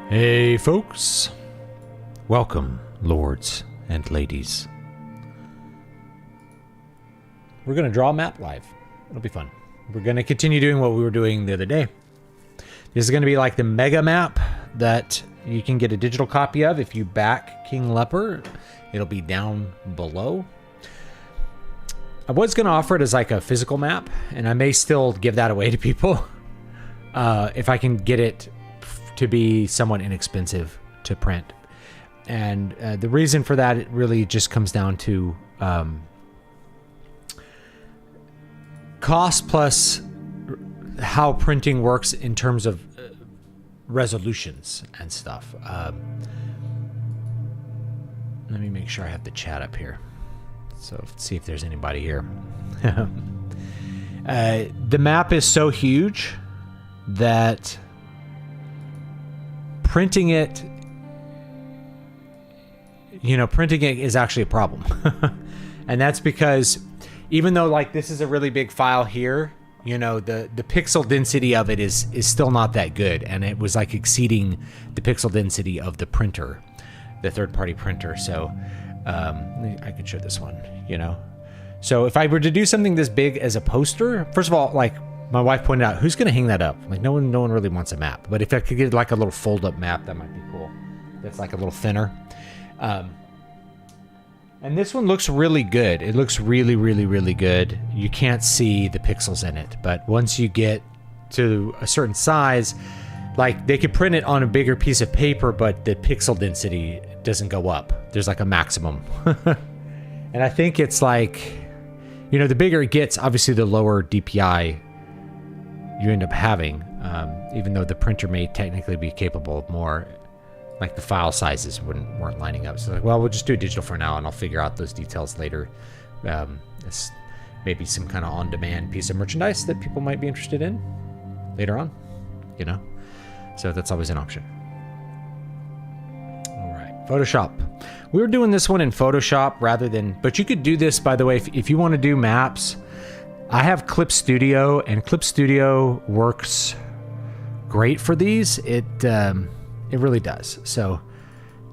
Hey folks, welcome lords and ladies. We're going to draw a map live. It'll be fun. We're going to continue doing what we were doing the other day. This is going to be like the mega map that you can get a digital copy of if you back King Leper. It'll be down below. I was going to offer it as like a physical map, and I may still give that away to people if I can get it to be somewhat inexpensive to print. And the reason for that, it really just comes down to cost plus how printing works in terms of resolutions and stuff. Let me make sure I have the chat up here. So see if there's anybody here. The map is so huge that printing it is actually a problem. And that's because even though like this is a really big file here, the pixel density of it is still not that good. And it was like exceeding the pixel density of the printer, the third-party printer. So I could show this one, So if I were to do something this big as a poster, first of all, like my wife pointed out, who's going to hang that up? Like no one really wants a map. But if I could get like a little fold-up map, that might be cool. That's like a little thinner. And this one looks really good. It looks really, really, really good. You can't see the pixels in it. But once you get to a certain size, like they could print it on a bigger piece of paper, but the pixel density doesn't go up. There's like a maximum. And I think it's like, the bigger it gets, obviously the lower DPI you end up having, even though the printer may technically be capable of more. Like the file sizes weren't lining up. So like, well, we'll just do it digital for now, and I'll figure out those details later. It's maybe some kind of on-demand piece of merchandise that people might be interested in later on, So that's always an option. All right, Photoshop. We were doing this one in Photoshop but you could do this, by the way, if you want to do maps. I have Clip Studio, and Clip Studio works great for these. It really does. So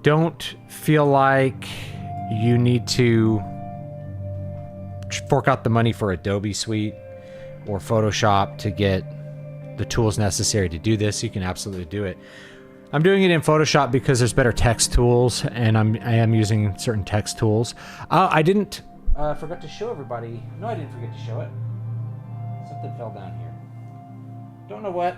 don't feel like you need to fork out the money for Adobe Suite or Photoshop to get the tools necessary to do this. You can absolutely do it. I'm doing it in Photoshop because there's better text tools, and I am using certain text tools. I didn't forgot to show everybody. No, I didn't forget to show it. Something fell down here. Don't know what.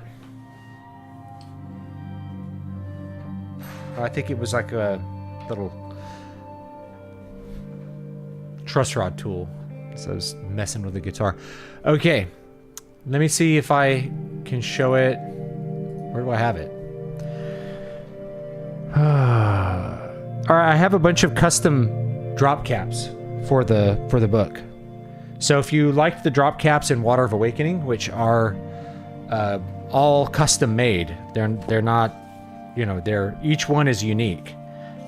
I think it was like a little truss rod tool. So I was messing with the guitar. Okay, let me see if I can show it. Where do I have it? All right, I have a bunch of custom drop caps for the book. So if you liked the drop caps in Water of Awakening, which are all custom made, they're not. Each one is unique.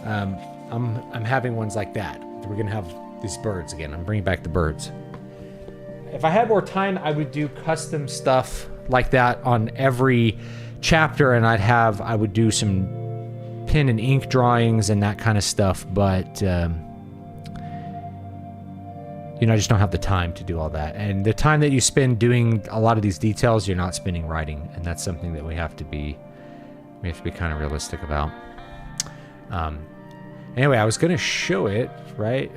I'm having ones like that. We're gonna have these birds again. I'm bringing back the birds. If I had more time, I would do custom stuff like that on every chapter, and I would do some pen and ink drawings and that kind of stuff. But I just don't have the time to do all that. And the time that you spend doing a lot of these details, you're not spending writing, and that's something that we have to be kind of realistic about. Anyway, I was going to show it, right?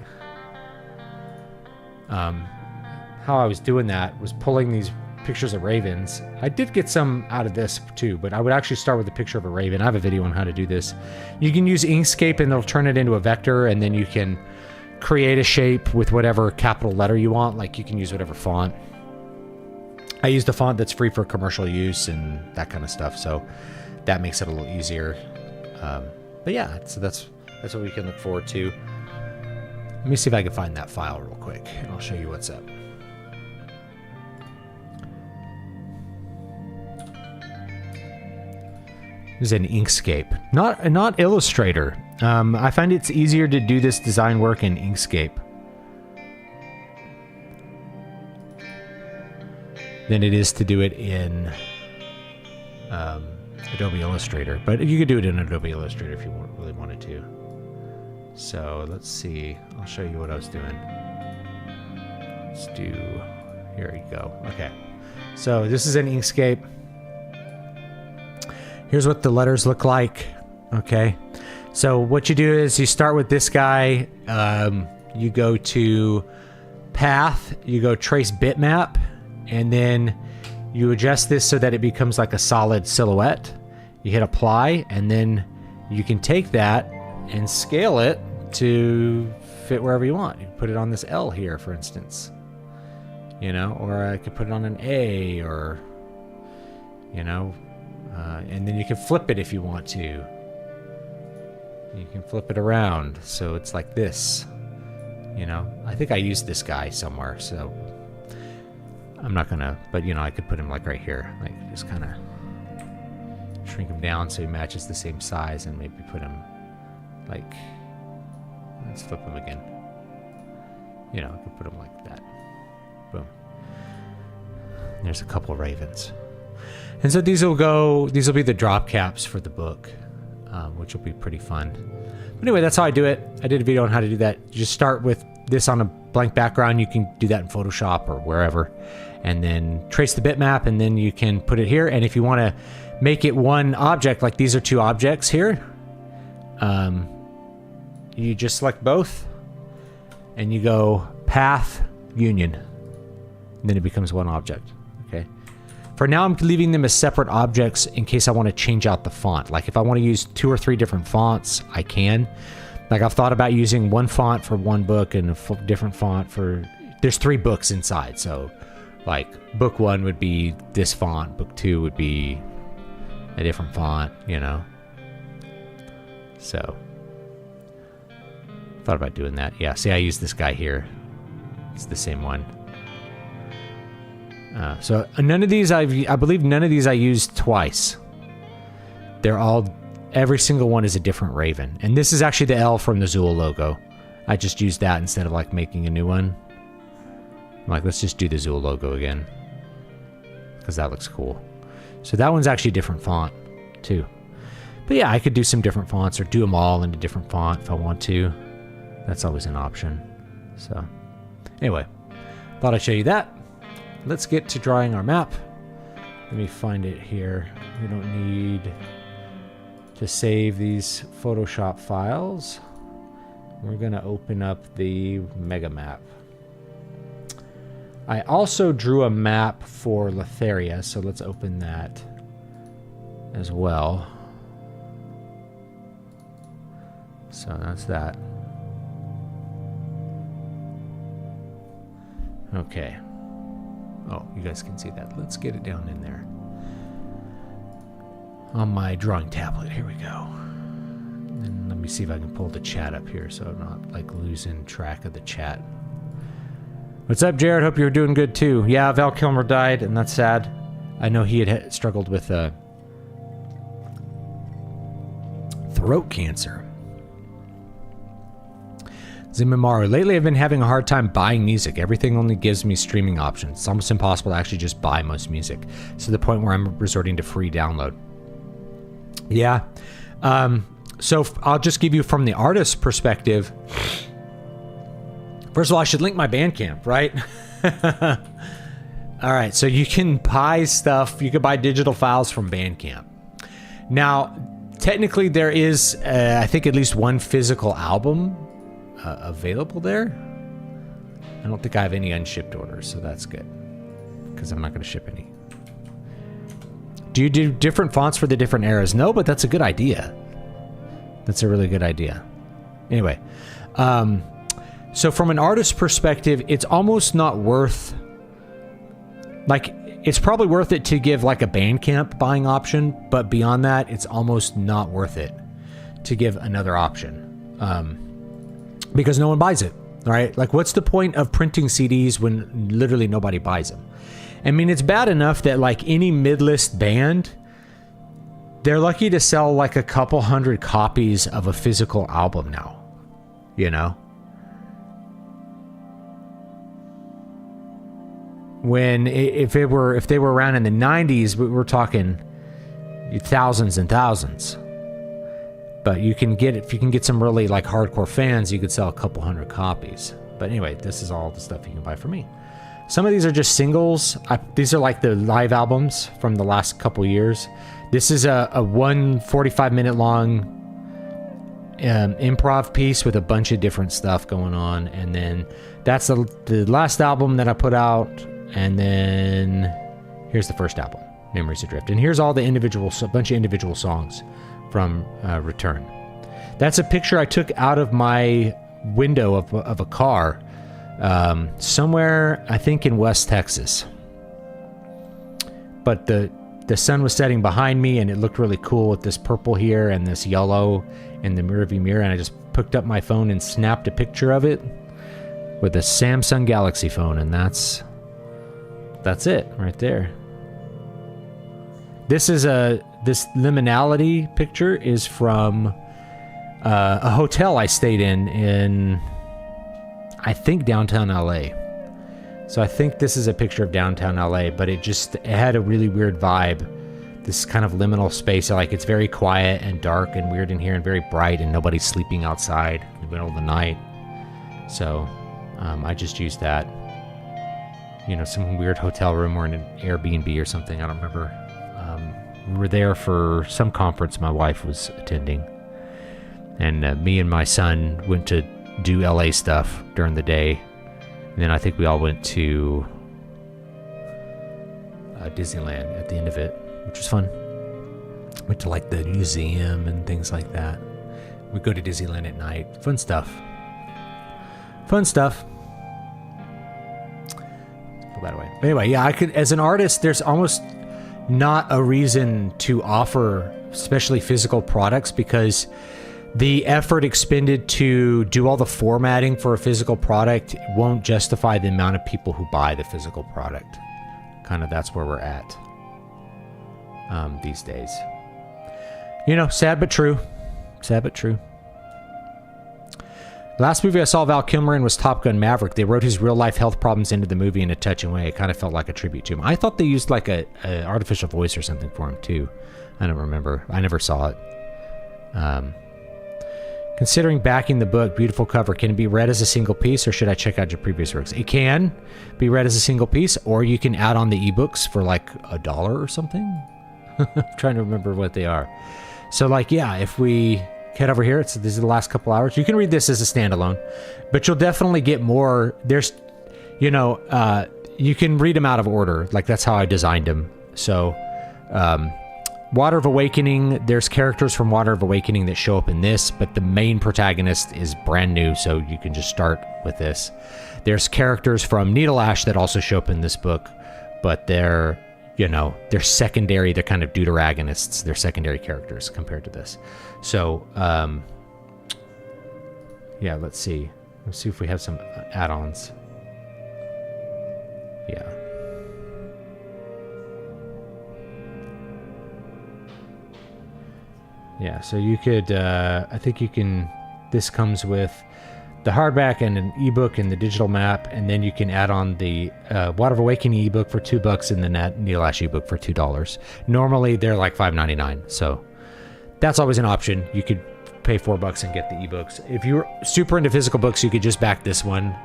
How I was doing that was pulling these pictures of ravens. I did get some out of this too, but I would actually start with a picture of a raven. I have a video on how to do this. You can use Inkscape, and it'll turn it into a vector, and then you can create a shape with whatever capital letter you want. Like you can use whatever font. I used a font that's free for commercial use and that kind of stuff. So that makes it a little easier. But yeah, so that's what we can look forward to. Let me see if I can find that file real quick, and I'll show you what's up. This is an Inkscape, not Illustrator. I find it's easier to do this design work in Inkscape than it is to do it in Adobe Illustrator, but you could do it in Adobe Illustrator if you really wanted to. So let's see. I'll show you what I was doing. Let's do. Here you go. Okay. So this is an Inkscape. Here's what the letters look like. Okay. So what you do is you start with this guy. You go to Path. You go Trace Bitmap, and then you adjust this so that it becomes like a solid silhouette. You hit Apply, and then you can take that and scale it to fit wherever you want. You can put it on this L here, for instance. You know, or I could put it on an A, or, you know, and then you can flip it if you want to. You can flip it around so it's like this. You know, I think I used this guy somewhere, so I'm not gonna, but you know, I could put him like right here, like just kind of shrink him down so he matches the same size, and maybe put him like, let's flip him again. You know, I could put him like that. Boom. There's a couple ravens. And so these will be the drop caps for the book, which will be pretty fun. But anyway, that's how I do it. I did a video on how to do that. You just start with this on a blank background. You can do that in Photoshop or wherever. And then trace the bitmap, and then you can put it here. And if you want to make it one object, like these are two objects here, you just select both, and you go Path, Union. And then it becomes one object. Okay. For now, I'm leaving them as separate objects in case I want to change out the font. Like if I want to use 2 or 3 different fonts, I can. Like I've thought about using one font for one book and a different font for... There's 3 books inside, so like book 1 would be this font, book 2 would be a different font, you know. So thought about doing that. Yeah, see, I use this guy here. It's the same one. So none of these I believe none of these I used twice. They're all, every single one is a different raven. And this is actually the L from the Zool logo. I just used that instead of like making a new one. I'm like, let's just do the Zool logo again, because that looks cool. So that one's actually a different font too. But yeah, I could do some different fonts or do them all in a different font if I want to. That's always an option. So anyway, thought I'd show you that. Let's get to drawing our map. Let me find it here. We don't need to save these Photoshop files. We're going to open up the mega map. I also drew a map for Letheria, so let's open that as well. So that's that. Okay. Oh, you guys can see that. Let's get it down in there. On my drawing tablet. Here we go. And let me see if I can pull the chat up here so I'm not like losing track of the chat. What's up, Jared? Hope you're doing good too. Yeah, Val Kilmer died, and that's sad. I know he had struggled with throat cancer. Zimimaru, lately I've been having a hard time buying music. Everything only gives me streaming options. It's almost impossible to actually just buy most music. To the point where I'm resorting to free download. Yeah. So I'll just give you from the artist's perspective. First of all, I should link my Bandcamp, right? All right, so you can buy stuff. You can buy digital files from Bandcamp. Now, technically there is, I think, at least one physical album available there. I don't think I have any unshipped orders, so that's good, because I'm not going to ship any. Do you do different fonts for the different eras? No, but that's a good idea. That's a really good idea. Anyway, so from an artist's perspective, it's almost not worth, like, it's probably worth it to give like a Bandcamp buying option, but beyond that, it's almost not worth it to give another option. Because no one buys it, right? Like, what's the point of printing CDs when literally nobody buys them? I mean, it's bad enough that like any mid-list band, they're lucky to sell like a couple hundred copies of a physical album now, you know? When if they were around in the 90s, we're talking, thousands and thousands. But you can get, if you can get some really like hardcore fans, you could sell a couple hundred copies. But anyway, this is all the stuff you can buy from me. Some of these are just singles. These are like the live albums from the last couple years. This is a 45-minute long improv piece with a bunch of different stuff going on. And then that's the last album that I put out. And then here's the first album, Memories Adrift. And here's all the a bunch of individual songs from Return. That's a picture I took out of my window of a car somewhere, I think in West Texas. But the sun was setting behind me, and it looked really cool with this purple here and this yellow in the rearview mirror, and I just picked up my phone and snapped a picture of it with a Samsung Galaxy phone, and that's it right there. This liminality picture is from a hotel I stayed in I think downtown LA. So I think this is a picture of downtown LA, but it had a really weird vibe. This kind of liminal space, like it's very quiet and dark and weird in here and very bright, and nobody's sleeping outside in the middle of the night. So I just used that. Some weird hotel room or in an Airbnb or something. I don't remember. We were there for some conference my wife was attending. And me and my son went to do LA stuff during the day. And then I think we all went to Disneyland at the end of it, which was fun. Went to like the museum and things like that. We go to Disneyland at night. Fun stuff. Fun stuff. Put that away. But anyway, yeah, I could, as an artist, there's almost not a reason to offer, especially physical products, because the effort expended to do all the formatting for a physical product won't justify the amount of people who buy the physical product. Kind of that's where we're at these days. Sad but true. Sad but true. Last movie I saw Val Kilmer in was Top Gun Maverick. They wrote his real-life health problems into the movie in a touching way. It kind of felt like a tribute to him. I thought they used like a artificial voice or something for him too. I don't remember. I never saw it. Considering backing the book, beautiful cover, can it be read as a single piece, or should I check out your previous works? It can be read as a single piece, or you can add on the ebooks for like $1 or something. I'm trying to remember what they are. So like, yeah, if we head over here, these are the last couple hours. You can read this as a standalone, but you'll definitely get more. There's, you can read them out of order. Like that's how I designed them. So, Water of Awakening, there's characters from Water of Awakening that show up in this, but the main protagonist is brand new, so you can just start with this. There's characters from Needle Ash that also show up in this book, but they're secondary. They're kind of deuteragonists. They're secondary characters compared to this. So, yeah, let's see. Let's see if we have some add-ons. Yeah. Yeah, so you could, I think you can, this comes with the hardback and an ebook and the digital map, and then you can add on the Water of Awakening ebook for $2 and the Needle Ash ebook for $2. Normally, they're like $5.99, so that's always an option. You could pay $4 and get the ebooks. If you're super into physical books, you could just back this one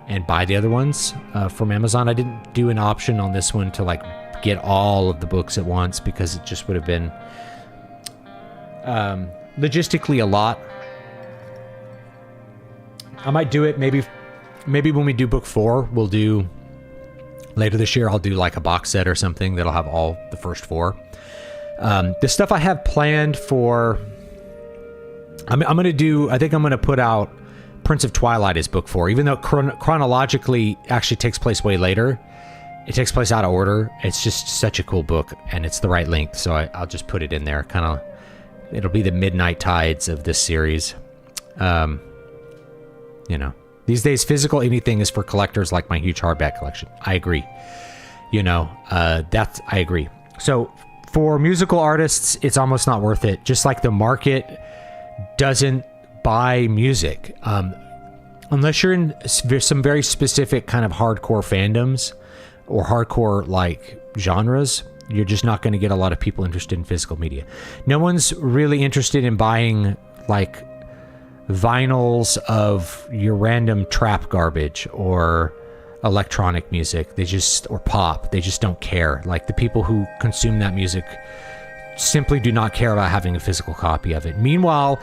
and buy the other ones from Amazon. I didn't do an option on this one to like get all of the books at once because it just would have been logistically a lot. I might do it maybe when we do book 4, we'll do later this year. I'll do like a box set or something that'll have all the first 4. The stuff I have planned for, I think I'm going to put out Prince of Twilight as book 4, even though chronologically actually takes place way later. It takes place out of order. It's just such a cool book, and it's the right length, so I'll just put it in there. Kind of, it'll be the Midnight Tides of this series. These days, physical anything is for collectors like my huge hardback collection. I agree. I agree. So for musical artists, it's almost not worth it. Just like the market doesn't buy music. Unless you're in some very specific kind of hardcore fandoms or hardcore like genres, you're just not going to get a lot of people interested in physical media. No one's really interested in buying like vinyls of your random trap garbage or electronic music. Or pop. They just don't care. Like, the people who consume that music simply do not care about having a physical copy of it. Meanwhile,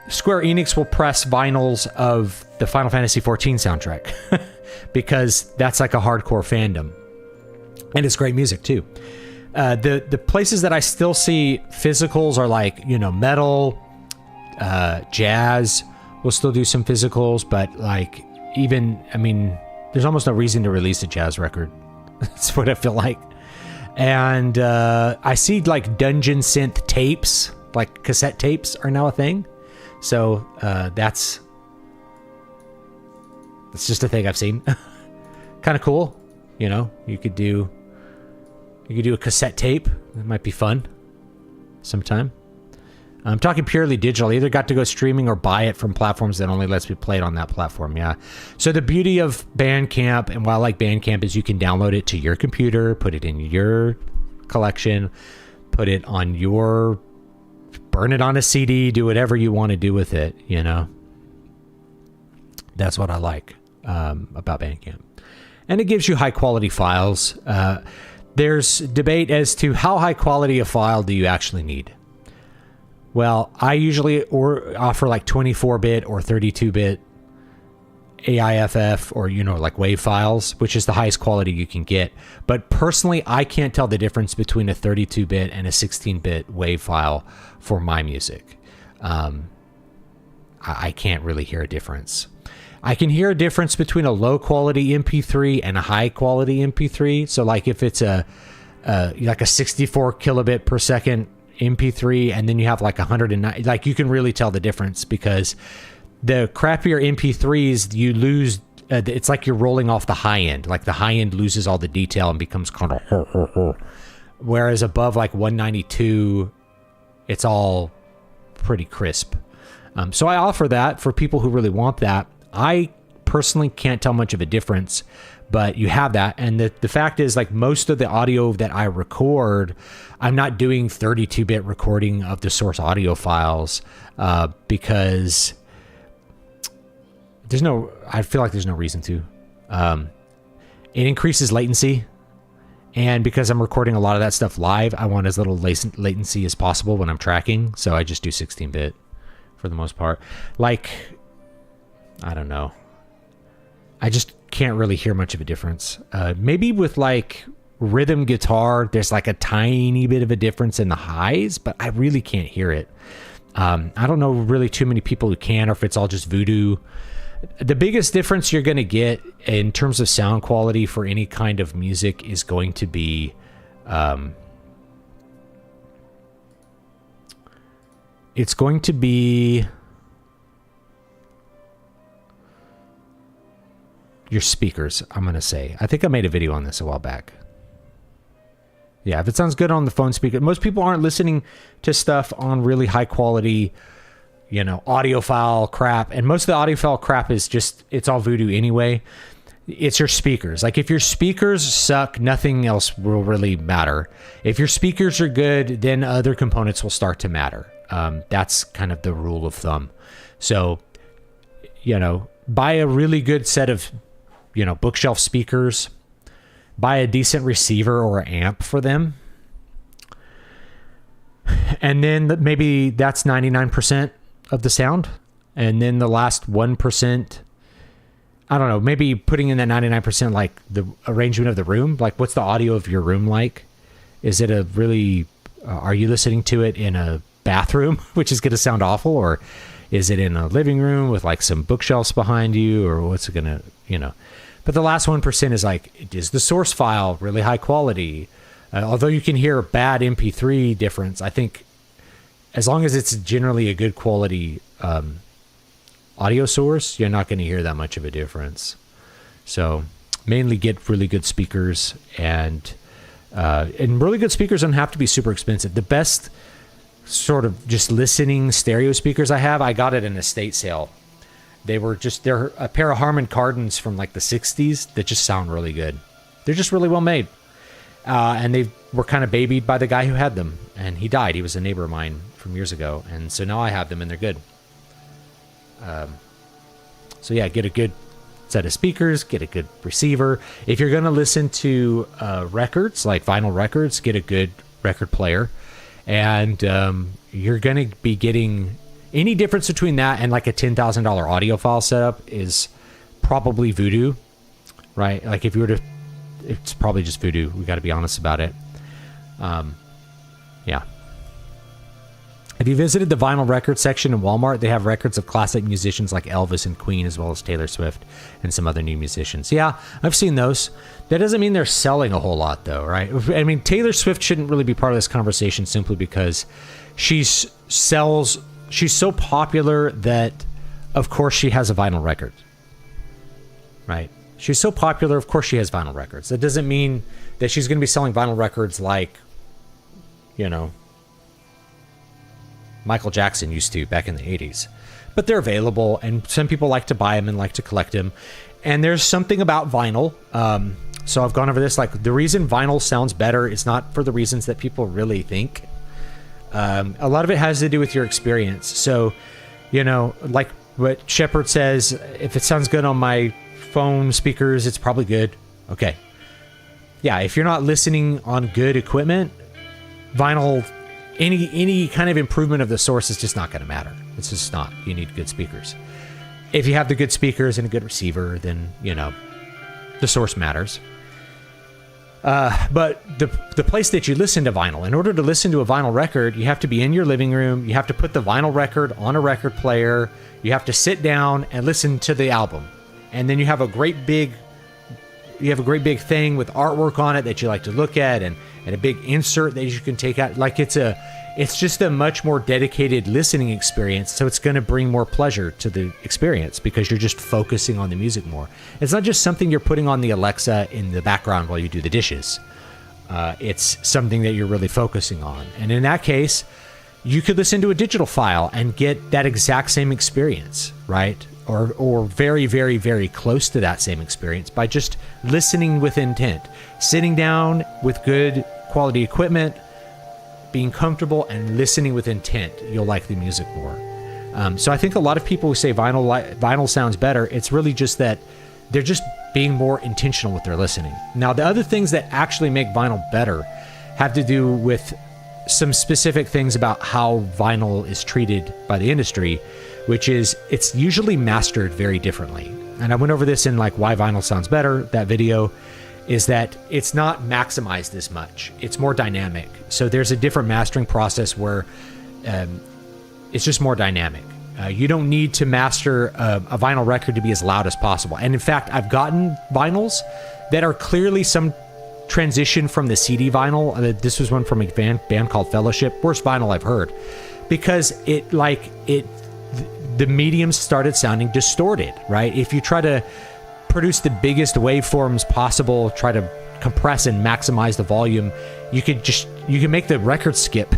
Square Enix will press vinyls of the Final Fantasy XIV soundtrack because that's like a hardcore fandom. And it's great music too. The places that I still see physicals are like, metal, jazz will still do some physicals, but like there's almost no reason to release a jazz record. That's what I feel like. And I see like dungeon synth tapes, like cassette tapes are now a thing. So that's just a thing I've seen. Kind of cool. You could do a cassette tape. That might be fun sometime. I'm talking purely digital. Either got to go streaming or buy it from platforms that only lets me play it on that platform. Yeah. So the beauty of Bandcamp, and why I like Bandcamp, is you can download it to your computer, put it in your collection, burn it on a CD, do whatever you want to do with it. That's what I like about Bandcamp. And it gives you high quality files. There's debate as to how high quality a file do you actually need. Well, I usually offer like 24-bit or 32-bit AIFF or, like WAV files, which is the highest quality you can get. But personally, I can't tell the difference between a 32-bit and a 16-bit WAV file for my music. I can't really hear a difference. I can hear a difference between a low-quality MP3 and a high-quality MP3. So, like, if it's like a 64 kilobit per second MP3, and then you have like 109, like, you can really tell the difference, because the crappier MP3s, you lose, it's like you're rolling off the high end. Like, the high end loses all the detail and becomes kind of, whereas above like 192, it's all pretty crisp. So I offer that for people who really want that. I personally can't tell much of a difference, but you have that. And the fact is, like, most of the audio that I record, I'm not doing 32-bit recording of the source audio files because I feel like there's no reason to. It increases latency. And because I'm recording a lot of that stuff live, I want as little latency as possible when I'm tracking. So I just do 16-bit for the most part. Like, I don't know. I just can't really hear much of a difference. Maybe with like rhythm guitar, there's like a tiny bit of a difference in the highs, but I really can't hear it. I don't know really too many people who can, or if it's all just voodoo. The biggest difference you're going to get in terms of sound quality for any kind of music is going to be it's going to be your speakers, I'm going to say. I think I made a video on this a while back. Yeah, if it sounds good on the phone speaker. Most people aren't listening to stuff on really high quality, audiophile crap. And most of the audiophile crap is just, it's all voodoo anyway. It's your speakers. Like, if your speakers suck, nothing else will really matter. If your speakers are good, then other components will start to matter. That's kind of the rule of thumb. So, buy a really good set of, bookshelf speakers. Buy a decent receiver or amp for them. And then maybe that's 99% of the sound. And then the last 1%, I don't know, maybe putting in that 99%, like the arrangement of the room. Like, what's the audio of your room like? Is it are you listening to it in a bathroom, which is going to sound awful? Or is it in a living room with like some bookshelves behind you? Or what's it going to, But the last 1% is like, is the source file really high quality? Although you can hear a bad MP3 difference, I think as long as it's generally a good quality audio source, you're not going to hear that much of a difference. So mainly get really good speakers, and really good speakers don't have to be super expensive. The best sort of just listening stereo speakers I got at an estate sale. They're a pair of Harman Kardons from like the 60s that just sound really good. They're just really well made. And they've were kind of babied by the guy who had them, and he died. He was a neighbor of mine from years ago, and so now I have them, and they're good. So yeah, get a good set of speakers, get a good receiver. If you're going to listen to records, like vinyl records, get a good record player. And you're going to be getting any difference between that and like a $10,000 audiophile setup is probably voodoo, right? Like if you were to, it's probably just voodoo. We got to be honest about it. Yeah. If you visited the vinyl record section in Walmart, they have records of classic musicians like Elvis and Queen, as well as Taylor Swift and some other new musicians. Yeah, I've seen those. That doesn't mean they're selling a whole lot, though, right? I mean, Taylor Swift shouldn't really be part of this conversation simply because she's so popular that, of course, she has a vinyl record, right? She's so popular, of course she has vinyl records. That doesn't mean that she's going to be selling vinyl records like, you know, Michael Jackson used to back in the 80s. But they're available, and some people like to buy them and like to collect them. And there's something about vinyl. So I've gone over this. Like, the reason vinyl sounds better is not for the reasons that people really think. A lot of it has to do with your experience. So, you know, like what Shepard says, if it sounds good on my phone speakers, it's probably good. Okay. Yeah, if you're not listening on good equipment, vinyl... Any kind of improvement of the source is just not going to matter. It's just not. You need good speakers. If you have the good speakers and a good receiver, then, you know, the source matters. But the place that you listen to vinyl, in order to listen to a vinyl record, you have to be in your living room. You have to put the vinyl record on a record player. You have to sit down and listen to the album. And then you have a great big thing with artwork on it that you like to look at, and a big insert that you can take out. Like it's just a much more dedicated listening experience. So it's going to bring more pleasure to the experience because you're just focusing on the music more. It's not just something you're putting on the Alexa in the background while you do the dishes. It's something that you're really focusing on. And in that case, you could listen to a digital file and get that exact same experience, right? Or very, very, very close to that same experience by just listening with intent, sitting down with good quality equipment, being comfortable, and listening with intent. You'll like the music more. So I think a lot of people who say vinyl sounds better, it's really just that they're just being more intentional with their listening. Now, the other things that actually make vinyl better have to do with some specific things about how vinyl is treated by the industry, which is it's usually mastered very differently. And I went over this in like Why Vinyl Sounds Better, that video, is that it's not maximized as much. It's more dynamic. So there's a different mastering process where it's just more dynamic. You don't need to master a vinyl record to be as loud as possible. And in fact, I've gotten vinyls that are clearly some transition from the CD vinyl. This was one from a band called Fellowship. Worst vinyl I've heard. Because the medium started sounding distorted, right? If you try to produce the biggest waveforms possible, try to compress and maximize the volume, you can make the record skip.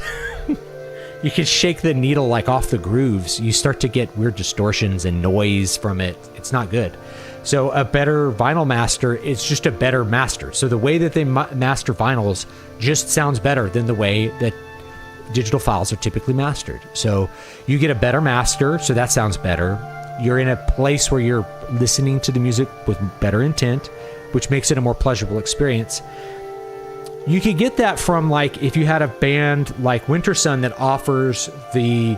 You can shake the needle like off the grooves. You start to get weird distortions and noise from it. It's not good. So a better vinyl master is just a better master. So the way that they master vinyls just sounds better than the way that digital files are typically mastered. So you get a better master, so that sounds better. You're in a place where you're listening to the music with better intent, which makes it a more pleasurable experience. You could get that from, like, if you had a band like Winter Sun that offers the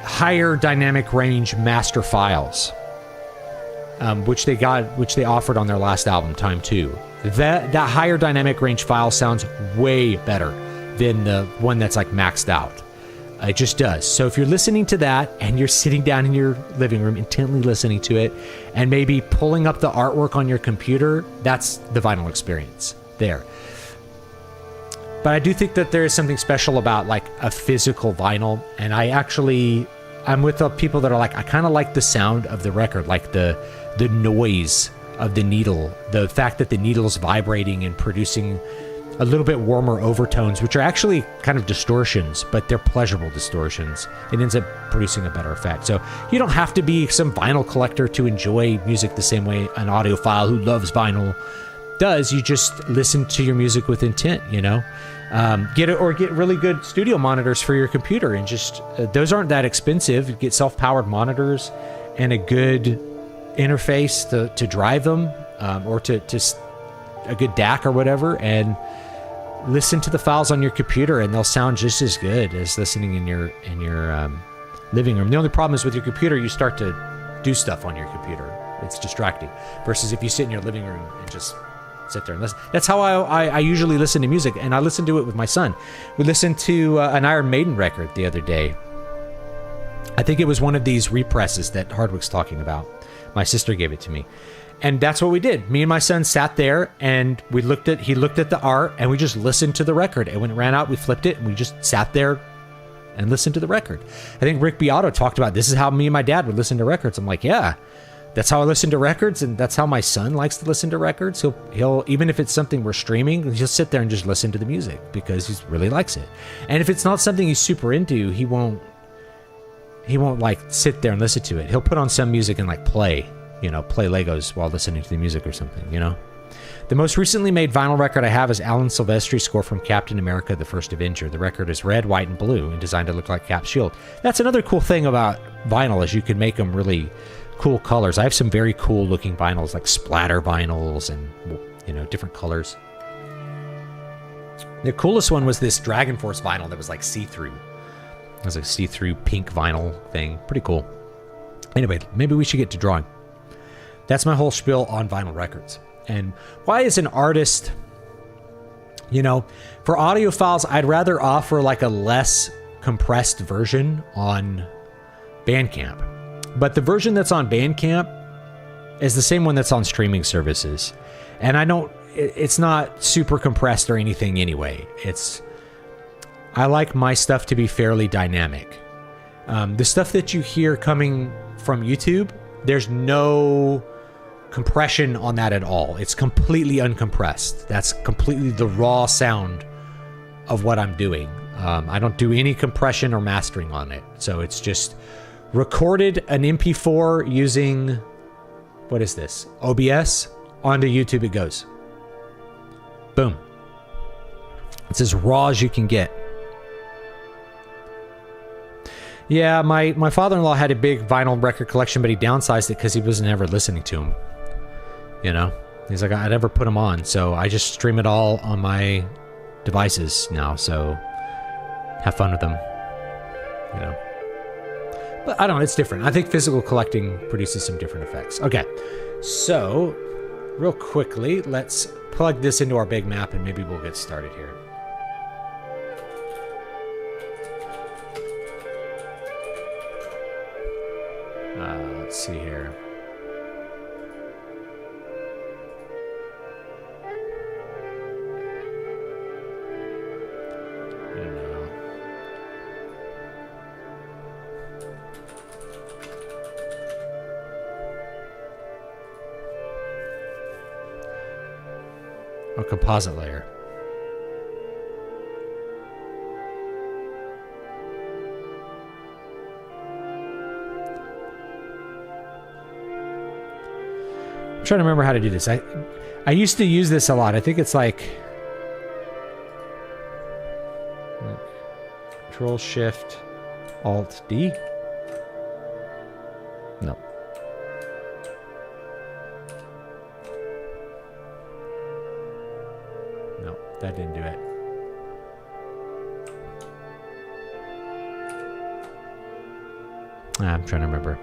higher dynamic range master files, which they offered on their last album, Time 2. That higher dynamic range file sounds way better than the one that's like maxed out. It just does. So if you're listening to that and you're sitting down in your living room intently listening to it and maybe pulling up the artwork on your computer, that's the vinyl experience there. But I do think that there is something special about like a physical vinyl. And I'm with the people that are like, I kind of like the sound of the record, like the noise of the needle, the fact that the needle's vibrating and producing a little bit warmer overtones, which are actually kind of distortions, but they're pleasurable distortions. It ends up producing a better effect. So you don't have to be some vinyl collector to enjoy music the same way an audiophile who loves vinyl does, you just listen to your music with intent, you know? Get really good studio monitors for your computer, and just those aren't that expensive. You get self-powered monitors and a good interface to drive them, or to a good DAC or whatever, and listen to the files on your computer, and they'll sound just as good as listening in your living room. The only problem is with your computer, you start to do stuff on your computer. It's distracting. Versus if you sit in your living room and just sit there and listen. That's how I usually listen to music, and I listen to it with my son. We listened to an Iron Maiden record the other day. I think it was one of these represses that Hardwick's talking about. My sister gave it to me. And that's what we did. Me and my son sat there, and he looked at the art, and we just listened to the record. And when it ran out, we flipped it, and we just sat there and listened to the record. I think Rick Beato talked about, this is how me and my dad would listen to records. I'm like, yeah, that's how I listen to records, and that's how my son likes to listen to records. He'll even if it's something we're streaming, he'll sit there and just listen to the music because he really likes it. And if it's not something he's super into, he won't like sit there and listen to it. He'll put on some music and like play Legos while listening to the music or something, you know? The most recently made vinyl record I have is Alan Silvestri's score from Captain America: The First Avenger. The record is red, white, and blue and designed to look like Cap's shield. That's another cool thing about vinyl, is you can make them really cool colors. I have some very cool looking vinyls, like splatter vinyls and, you know, different colors. The coolest one was this Dragon Force vinyl that was like see-through. It was a see-through pink vinyl thing. Pretty cool. Anyway, maybe we should get to drawing. That's my whole spiel on vinyl records. And why, as an artist, you know, for audio files, I'd rather offer like a less compressed version on Bandcamp. But the version that's on Bandcamp is the same one that's on streaming services. And it's not super compressed or anything anyway. I like my stuff to be fairly dynamic. The stuff that you hear coming from YouTube, there's no compression on that at all. It's completely uncompressed. That's completely the raw sound of what I'm doing. I don't do any compression or mastering on it. So it's just recorded an MP4 using, what is this? OBS. Onto YouTube it goes. Boom. It's as raw as you can get. Yeah, my father-in-law had a big vinyl record collection, but he downsized it because he wasn't ever listening to them. You know? He's like, I never put them on, so I just stream it all on my devices now, so have fun with them. You know? But I don't know, it's different. I think physical collecting produces some different effects. Okay, so real quickly, let's plug this into our big map and maybe we'll get started here. Let's see here. I don't know. A composite layer. I'm trying to remember how to do this. I used to use this a lot. I think it's like Control Shift Alt D. No. No, that didn't do it. I'm trying to remember.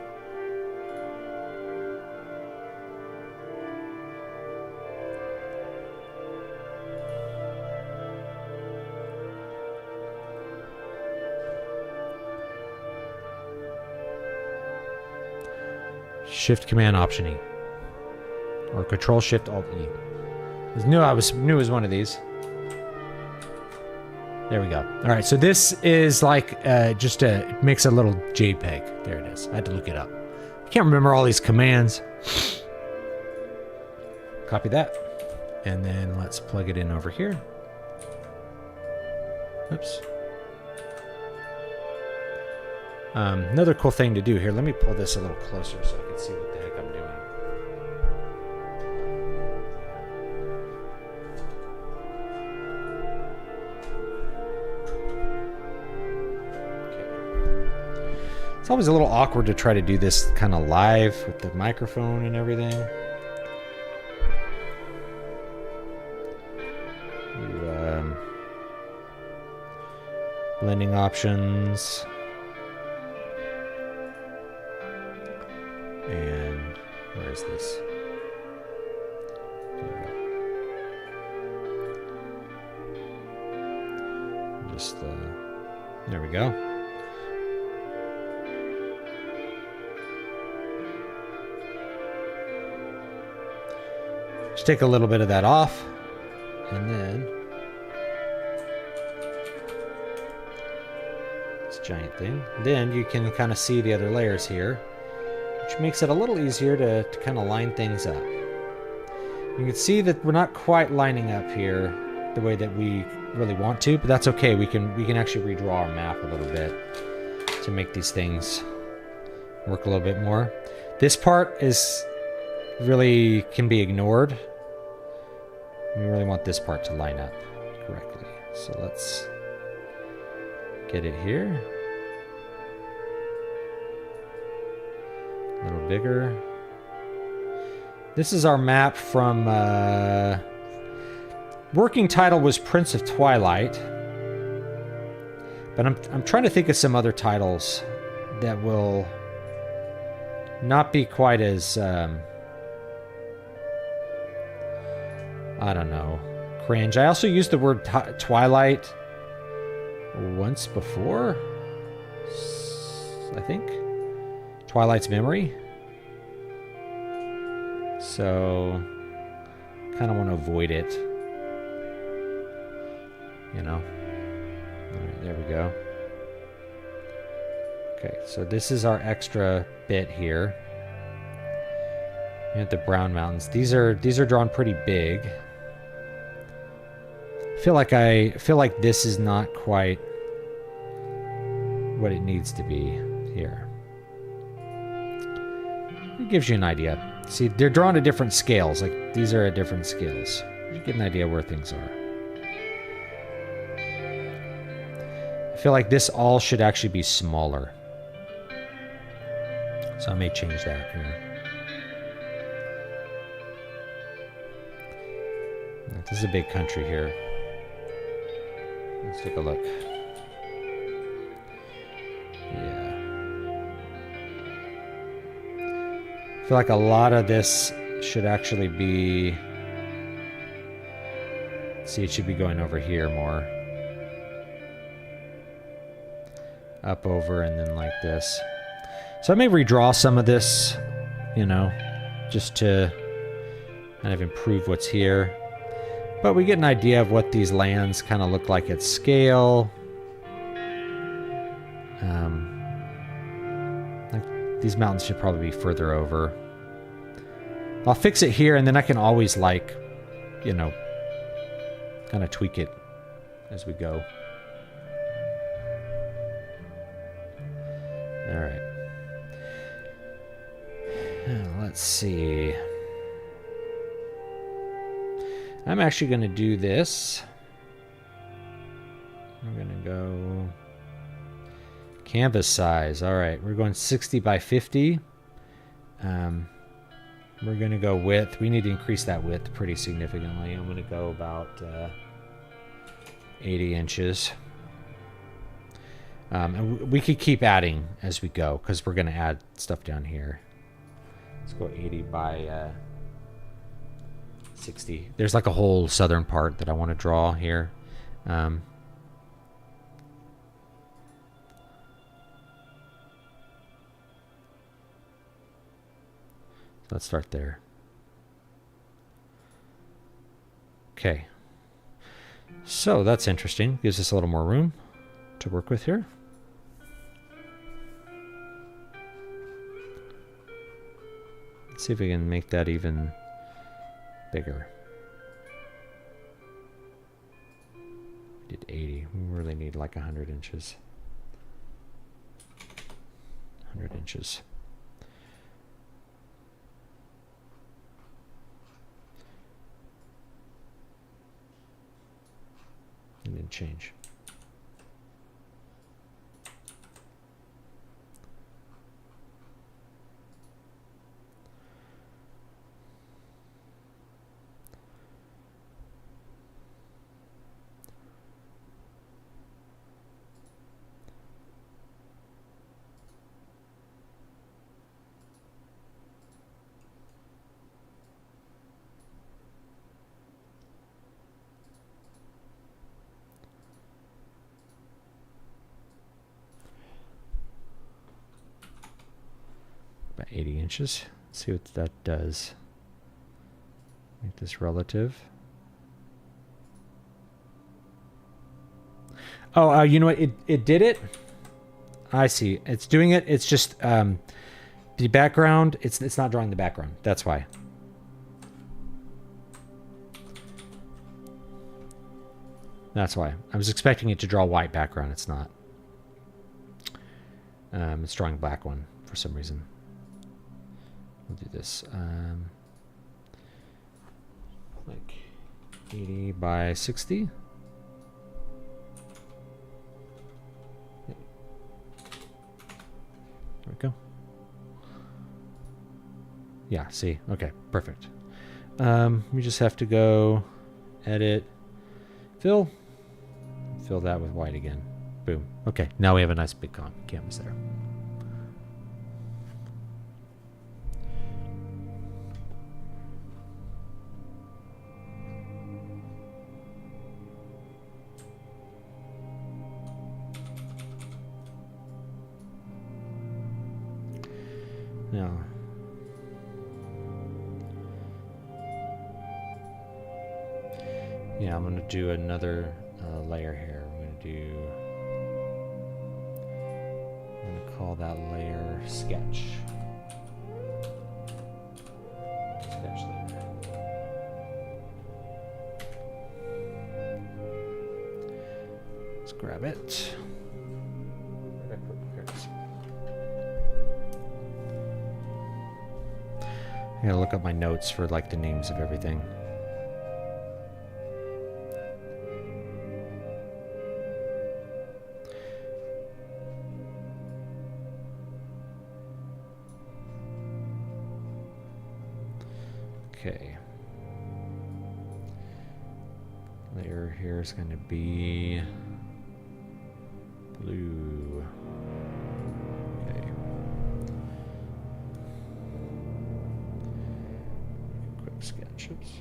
Shift Command Option E, or Control Shift Alt E. I knew it was one of these. There we go. All right, so this is like it makes a little JPEG. There it is. I had to look it up. I can't remember all these commands. Copy that, and then let's plug it in over here. Oops. Another cool thing to do here, let me pull this a little closer so I can see what the heck I'm It's always a little awkward to try to do this kind of live with the microphone and everything. Blending options. And where is this? Just there we go. Just take a little bit of that off, and then this giant thing. Then you can kind of see the other layers here, which makes it a little easier to kind of line things up. You can see that we're not quite lining up here the way that we really want to, but that's okay. We can actually redraw our map a little bit to make these things work a little bit more. This part is really can be ignored. We really want this part to line up correctly. So let's get it here. A little bigger. This is our map from working title was Prince of Twilight, but I'm trying to think of some other titles that will not be quite as I don't know, cringe. I also used the word Twilight once before, I think. Twilight's Memory. So kind of want to avoid it. You know. Alright, there we go. Okay, so this is our extra bit here. We have the Brown Mountains. These are drawn pretty big. I feel like this is not quite what it needs to be here. It gives you an idea. See, they're drawn at different scales. Like, these are at different scales. You get an idea where things are. I feel like this all should actually be smaller. So I may change that here. This is a big country here. Let's take a look. Yeah. I feel like a lot of this should actually be... See, it should be going over here more. Up over and then like this. So I may redraw some of this, you know, just to kind of improve what's here. But we get an idea of what these lands kind of look like at scale. Like these mountains should probably be further over. I'll fix it here, and then I can always, like, you know, kind of tweak it as we go. All right. Let's see. I'm actually going to do this. I'm going to go canvas size. All right, we're going 60 by 50. We're going to go width. We need to increase that width pretty significantly. I'm going to go about 80 inches. And we could keep adding as we go because we're going to add stuff down here. Let's go 80 by 60. There's like a whole southern part that I want to draw here. Let's start there. Okay. So that's interesting. Gives us a little more room to work with here. Let's see if we can make that even bigger. We did 80. We really need like 100 inches. 100 inches. And then change. 80 inches. Let's see what that does. Make this relative. Oh, you know what? It did it. I see. It's doing it. It's just the background. It's not drawing the background. That's why. That's why. I was expecting it to draw a white background. It's not. It's drawing a black one for some reason. We'll do this. Like 80 by 60. There we go. Yeah, see? Okay, perfect. We just have to go edit, fill that with white again. Boom. Okay, now we have a nice big canvas there. Now, yeah, I'm going to do another layer here. I'm going to call that layer sketch. Sketch layer. Let's grab it. Where did I put it? Here it is. I gotta look up my notes for like the names of everything. Okay. Layer here is going to be blue. Okay. Quick sketch. Oops.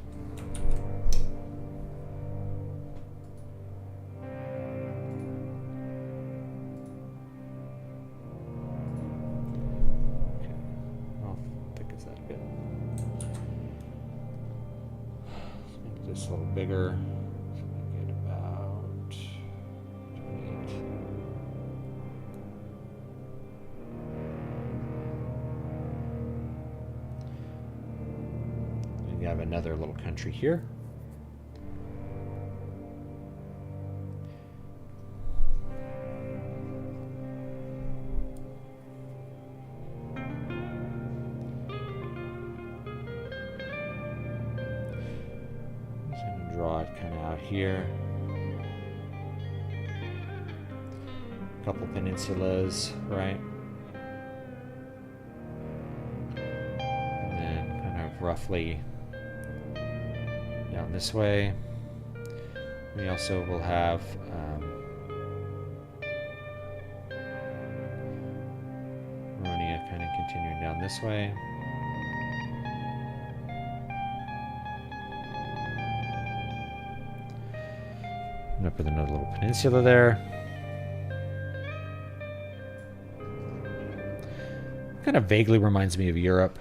Okay. How thick is that bit? Let's make this a little bigger. Let's make it about 28. And you have another little country here. Draw it kind of out here. A couple peninsulas, right? And then kind of roughly down this way. We also will have Ronia kind of continuing down this way. Up with another little peninsula there. Kind of vaguely reminds me of Europe.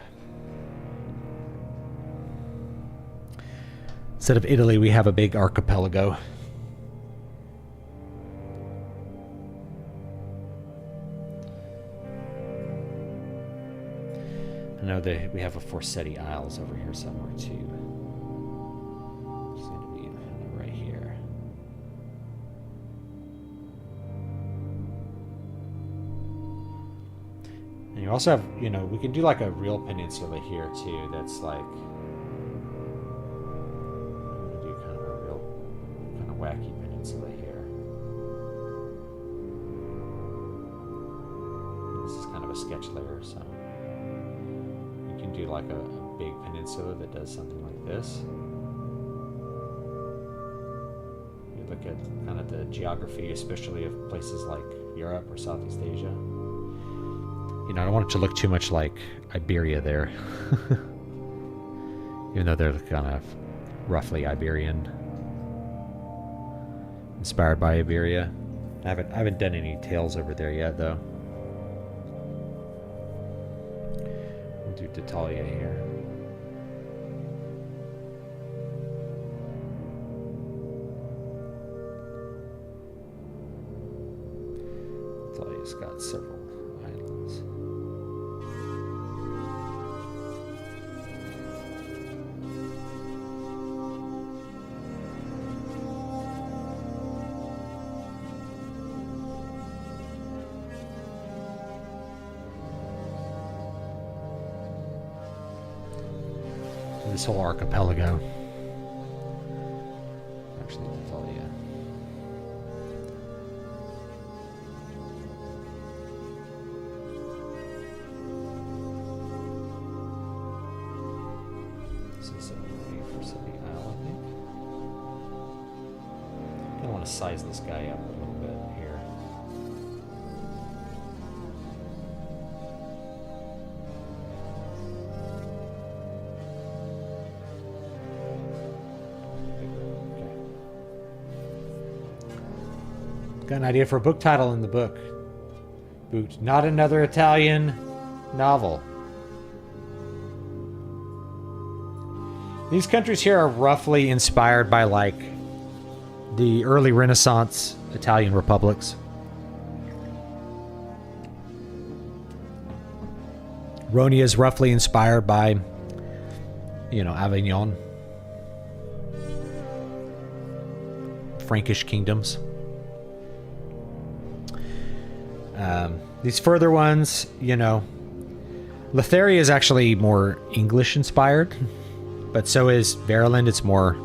Instead of Italy, we have a big archipelago. I know that we have a Forsetti Isles over here somewhere too. It's going to be right here. And you also have, you know, we can do like a real peninsula here too. That's like, I'm gonna do kind of a real, kind of wacky peninsula here. This is kind of a sketch layer, so you can do like a big peninsula that does something like this. You look at kind of the geography, especially of places like Europe or Southeast Asia. You know, I don't want it to look too much like Iberia there. Even though they're kind of roughly Iberian. Inspired by Iberia. I haven't done any tales over there yet, though. get d'Italia here. Italia's got several islands. This whole archipelago. Actually, Italia. This is a City Isle, I think. I want to size this guy up a little bit here. Got an idea for a book title in the book. Boot. Not another Italian novel. These countries here are roughly inspired by like the early Renaissance Italian republics. Rhonia is roughly inspired by, you know, Avignon. Frankish kingdoms. These further ones, you know, Lotharia is actually more English inspired, but so is Veruland. It's more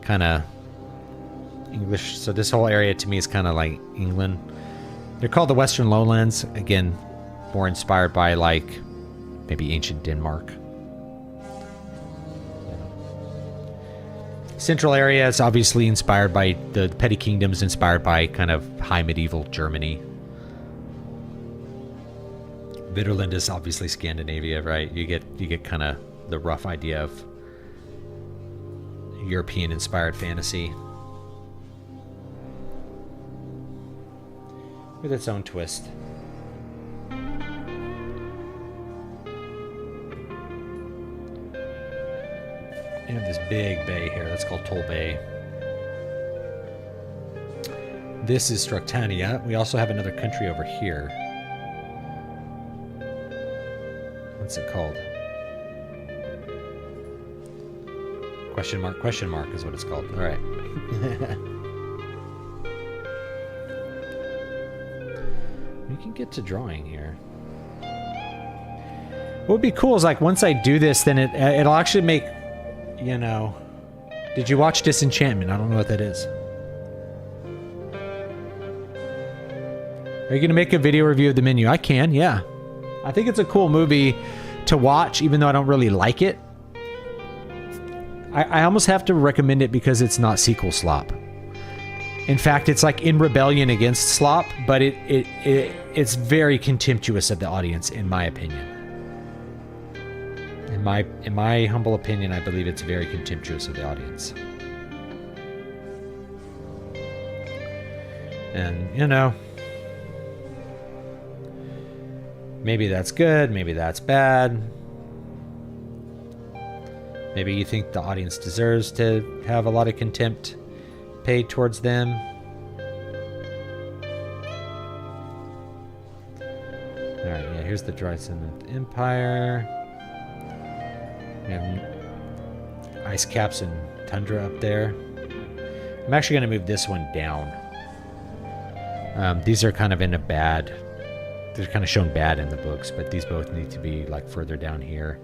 kind of English. So this whole area to me is kind of like England. They're called the Western Lowlands. Again, more inspired by like maybe ancient Denmark. Central area is obviously inspired by the petty kingdoms, inspired by kind of high medieval Germany. Bitterland is obviously Scandinavia, right? You get kind of the rough idea of European-inspired fantasy with its own twist. You have this big bay here. That's called Toll Bay. This is Structania. We also have another country over here. What's it called? Question mark is what it's called. All right. We can get to drawing here. What would be cool is like once I do this, then it'll actually make, you know. Did you watch Disenchantment? I don't know what that is. Are you gonna make a video review of the menu? I can, yeah. I think it's a cool movie to watch, even though I don't really like it. I almost have to recommend it because it's not sequel slop. In fact, it's like in rebellion against slop, but it's very contemptuous of the audience, in my opinion. In my humble opinion, I believe it's very contemptuous of the audience. And, you know, maybe that's good, maybe that's bad. Maybe you think the audience deserves to have a lot of contempt paid towards them. Alright, yeah, here's the Dryden Empire. We have ice caps and tundra up there. I'm actually going to move this one down. These are kind of in a bad... They're kind of shown bad in the books, but these both need to be like further down here.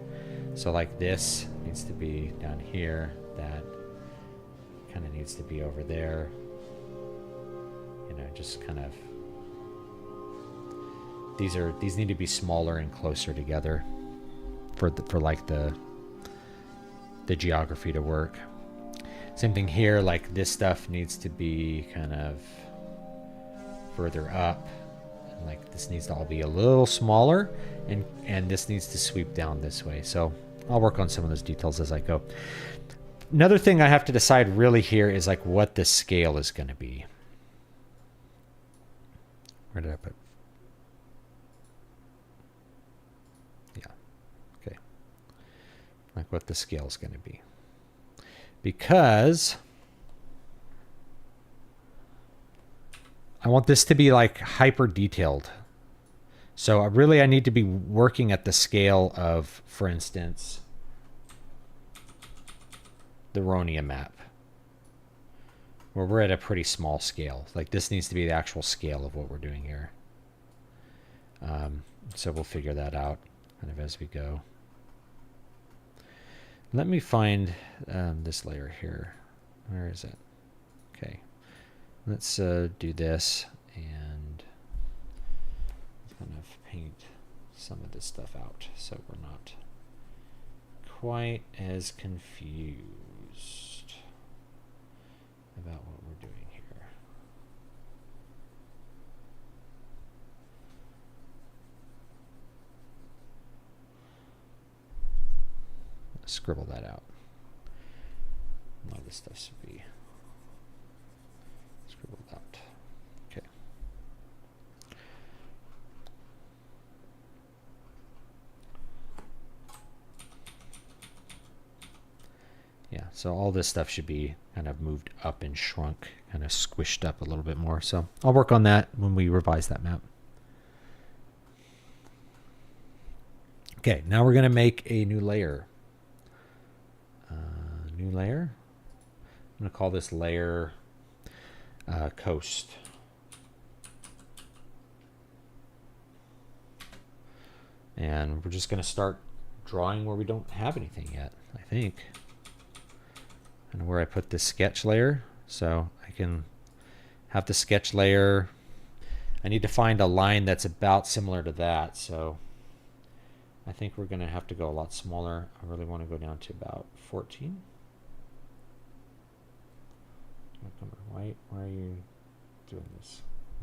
So like this needs to be down here. That kind of needs to be over there. You know, just kind of... These need to be smaller and closer together for like the geography to work. Same thing here, like this stuff needs to be kind of further up. And like this needs to all be a little smaller, and this needs to sweep down this way. So I'll work on some of those details as I go. Another thing I have to decide really here is like what the scale is going to be. Where did I put? Yeah. Okay. like what the scale is going to be. Because I want this to be like hyper detailed. So I need to be working at the scale of, for instance, the Ronia map, where we're at a pretty small scale. Like this needs to be the actual scale of what we're doing here. So we'll figure that out kind of as we go. Let me find this layer here. Where is it? Okay. Let's do this and kind of paint some of this stuff out so we're not quite as confused about what we're doing here. Scribble that out. A lot of this stuff should be scribbled out. Okay. Yeah, so all this stuff should be kind of moved up and shrunk, kind of squished up a little bit more. So I'll work on that when we revise that map. Okay, now we're going to make a new layer. New layer. I'm going to call this layer coast. And we're just going to start drawing where we don't have anything yet, I think. And where I put this sketch layer. So I can have the sketch layer. I need to find a line that's about similar to that. So I think we're going to have to go a lot smaller. I really want to go down to about 14. Why are you doing this?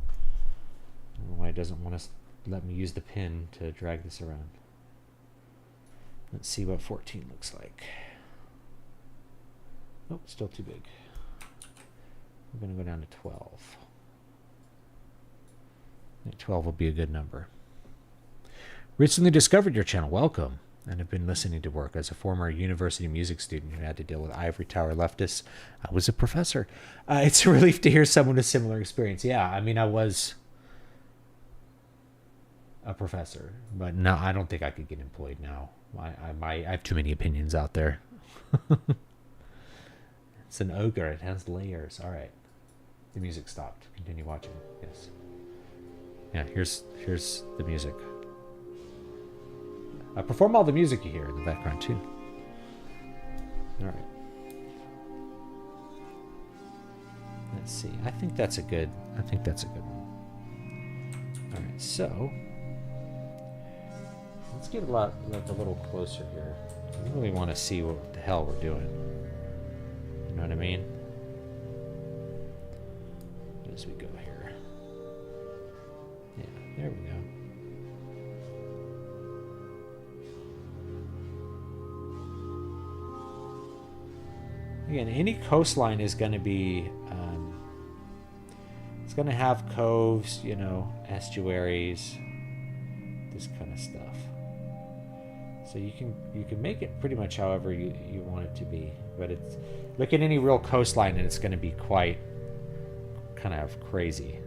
I don't know why it doesn't want to let me use the pen to drag this around. Let's see what 14 looks like. Nope, still too big. I'm going to go down to 12. I think 12 will be a good number. Recently discovered your channel. Welcome. And have been listening to work. As a former university music student who had to deal with ivory tower leftists, I was a professor. It's a relief to hear someone with similar experience. Yeah, I mean, I was a professor, but no, I don't think I could get employed now. I have too many opinions out there. It's an ogre. It has layers. All right. The music stopped. Continue watching. Yes. Yeah, here's the music. I perform all the music you hear in the background too. All right. Let's see. I think that's a good one. All right. So let's get a little closer here. I really want to see what the hell we're doing. You know what I mean? As we go here. Yeah, there we go. Again, any coastline is going to be, it's going to have coves, you know, estuaries, this kind of stuff. So you can make it pretty much however you want it to be. But it's, look at any real coastline and it's going to be quite kind of crazy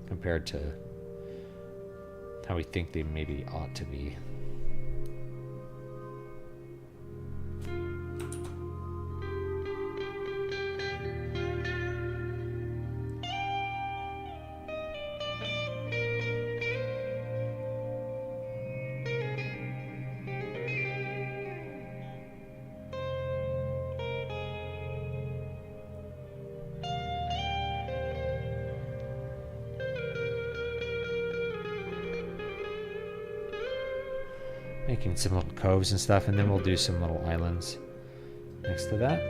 compared to how we think they maybe ought to be. Making some little coves and stuff, and then we'll do some little islands next to that.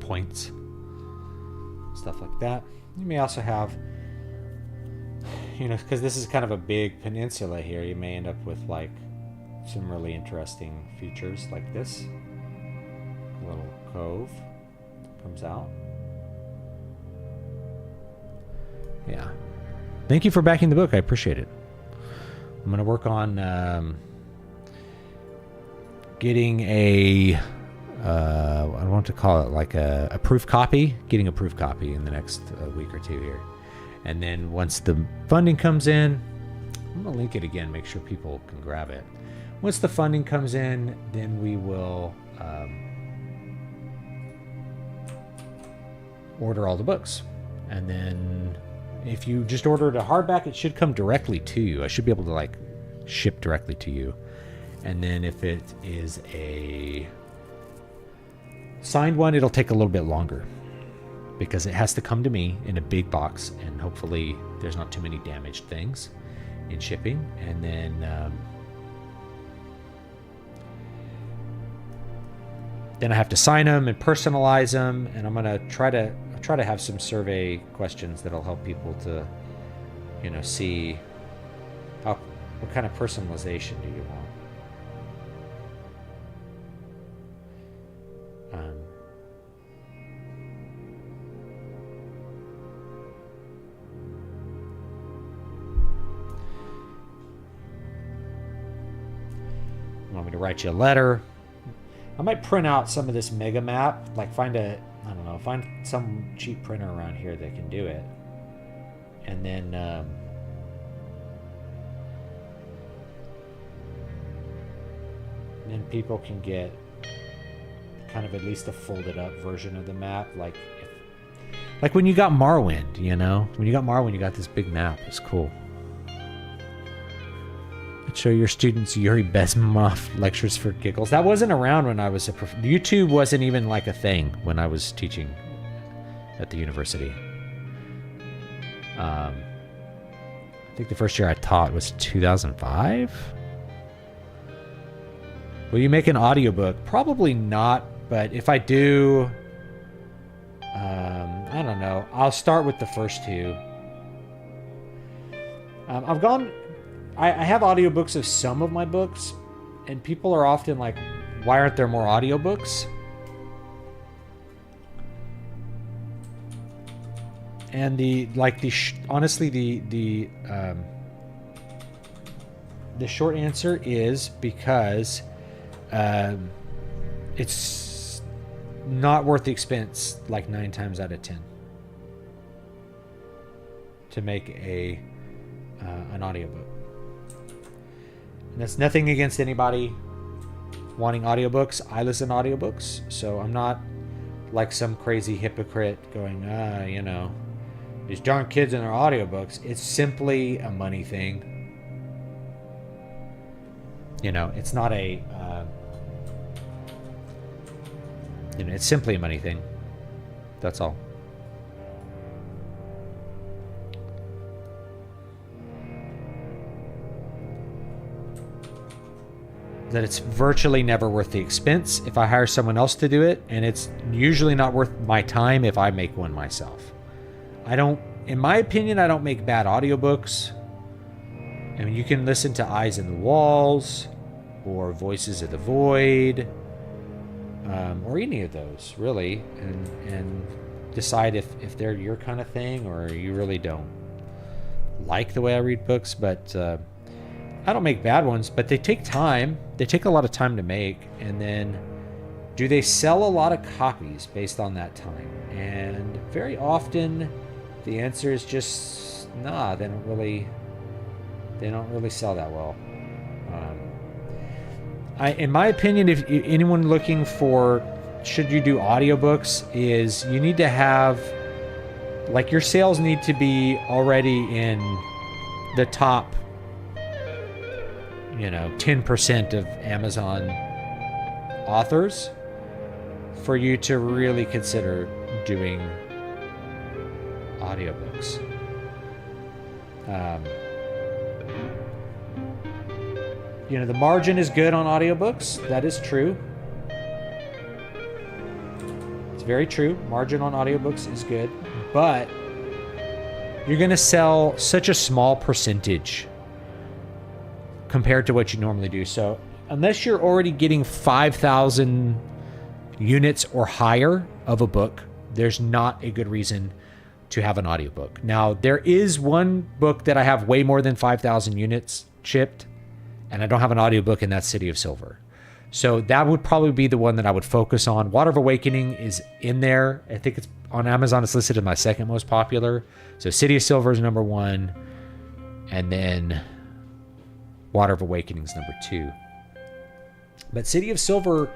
points, stuff like that. You may also have, because this is kind of a big peninsula here, you may end up with like some really interesting features like this. A little cove comes out. Yeah. Thank you for backing the book. I appreciate it. I'm going to work on getting a, I want to call it like a proof copy, getting a proof copy in the next week or two here. And then once the funding comes in, I'm going to link it again, make sure people can grab it. Once the funding comes in, then we will order all the books. And then if you just order it a hardback, it should come directly to you. I should be able to like ship directly to you. And then if it is a signed one, it'll take a little bit longer because it has to come to me in a big box, and hopefully there's not too many damaged things in shipping. And then I have to sign them and personalize them, and I'm gonna try to have some survey questions that'll help people to, see what kind of personalization do you want. Want me to write you a letter? I might print out some of this mega map, like find some cheap printer around here that can do it, and then people can get kind of at least a folded up version of the map, like when you got Morrowind, when you got Morrowind, you got this big map. It's cool. Show your students Yuri Bezmenov lectures for giggles. That wasn't around when I was YouTube wasn't even like a thing when I was teaching at the university. I think the first year I taught was 2005. Will you make an audiobook? Probably not, but if I do, I don't know. I'll start with the first two. I have audiobooks of some of my books, and people are often like, why aren't there more audiobooks? And honestly, the short answer is because it's not worth the expense, like 9 times out of 10, to make an audiobook. And that's nothing against anybody wanting audiobooks. I listen to audiobooks, so I'm not like some crazy hypocrite going, these darn kids and their audiobooks. It's simply a money thing. It's not it's simply a money thing. That's all. That it's virtually never worth the expense if I hire someone else to do it, and it's usually not worth my time if I make one myself. In my opinion, I don't make bad audiobooks. I mean, you can listen to Eyes in the Walls or Voices of the Void, or any of those really, and decide if they're your kind of thing or you really don't like the way I read books. But I don't make bad ones, but they take time. They take a lot of time to make. And then do they sell a lot of copies based on that time? And very often the answer is just, nah, they don't really sell that well. In my opinion, if anyone looking for, should you do audiobooks, is you need to have, like, your sales need to be already in the top 10% of Amazon authors for you to really consider doing audiobooks. The margin is good on audiobooks. That is true. It's very true. Margin on audiobooks is good, but you're going to sell such a small percentage compared to what you normally do. So unless you're already getting 5,000 units or higher of a book, there's not a good reason to have an audiobook. Now, there is one book that I have way more than 5,000 units shipped, and I don't have an audiobook, and that's City of Silver. So that would probably be the one that I would focus on. Water of Awakening is in there. I think it's on Amazon. It's listed as my second most popular. So City of Silver is number 1, and then Water of Awakening is number 2. But City of Silver,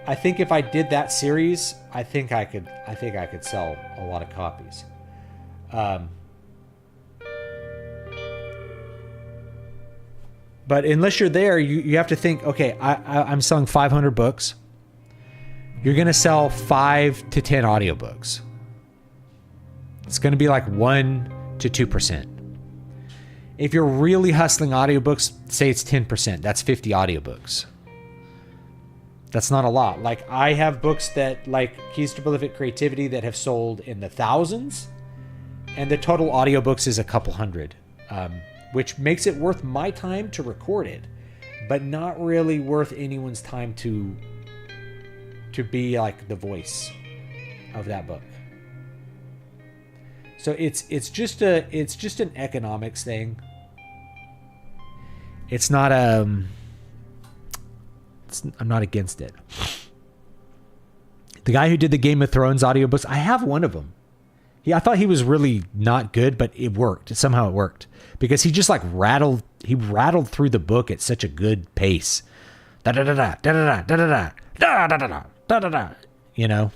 I think if I did that series, I think I could sell a lot of copies. But unless you're there, you have to think, okay, I'm selling 500 books. You're going to sell 5 to 10 audiobooks. It's going to be like 1 to 2%. If you're really hustling audiobooks, say it's 10%. That's 50 audiobooks. That's not a lot. Like, I have books that, like Keys to Prolific Creativity, that have sold in the thousands, and the total audiobooks is a couple hundred, which makes it worth my time to record it, but not really worth anyone's time to be like the voice of that book. So it's just an economics thing. It's not I'm not against it. The guy who did the Game of Thrones audiobooks, I have one of them. I thought he was really not good, but it worked. Somehow it worked because he just like rattled through the book at such a good pace. Da da da da da da da da da da da da da da da. You know.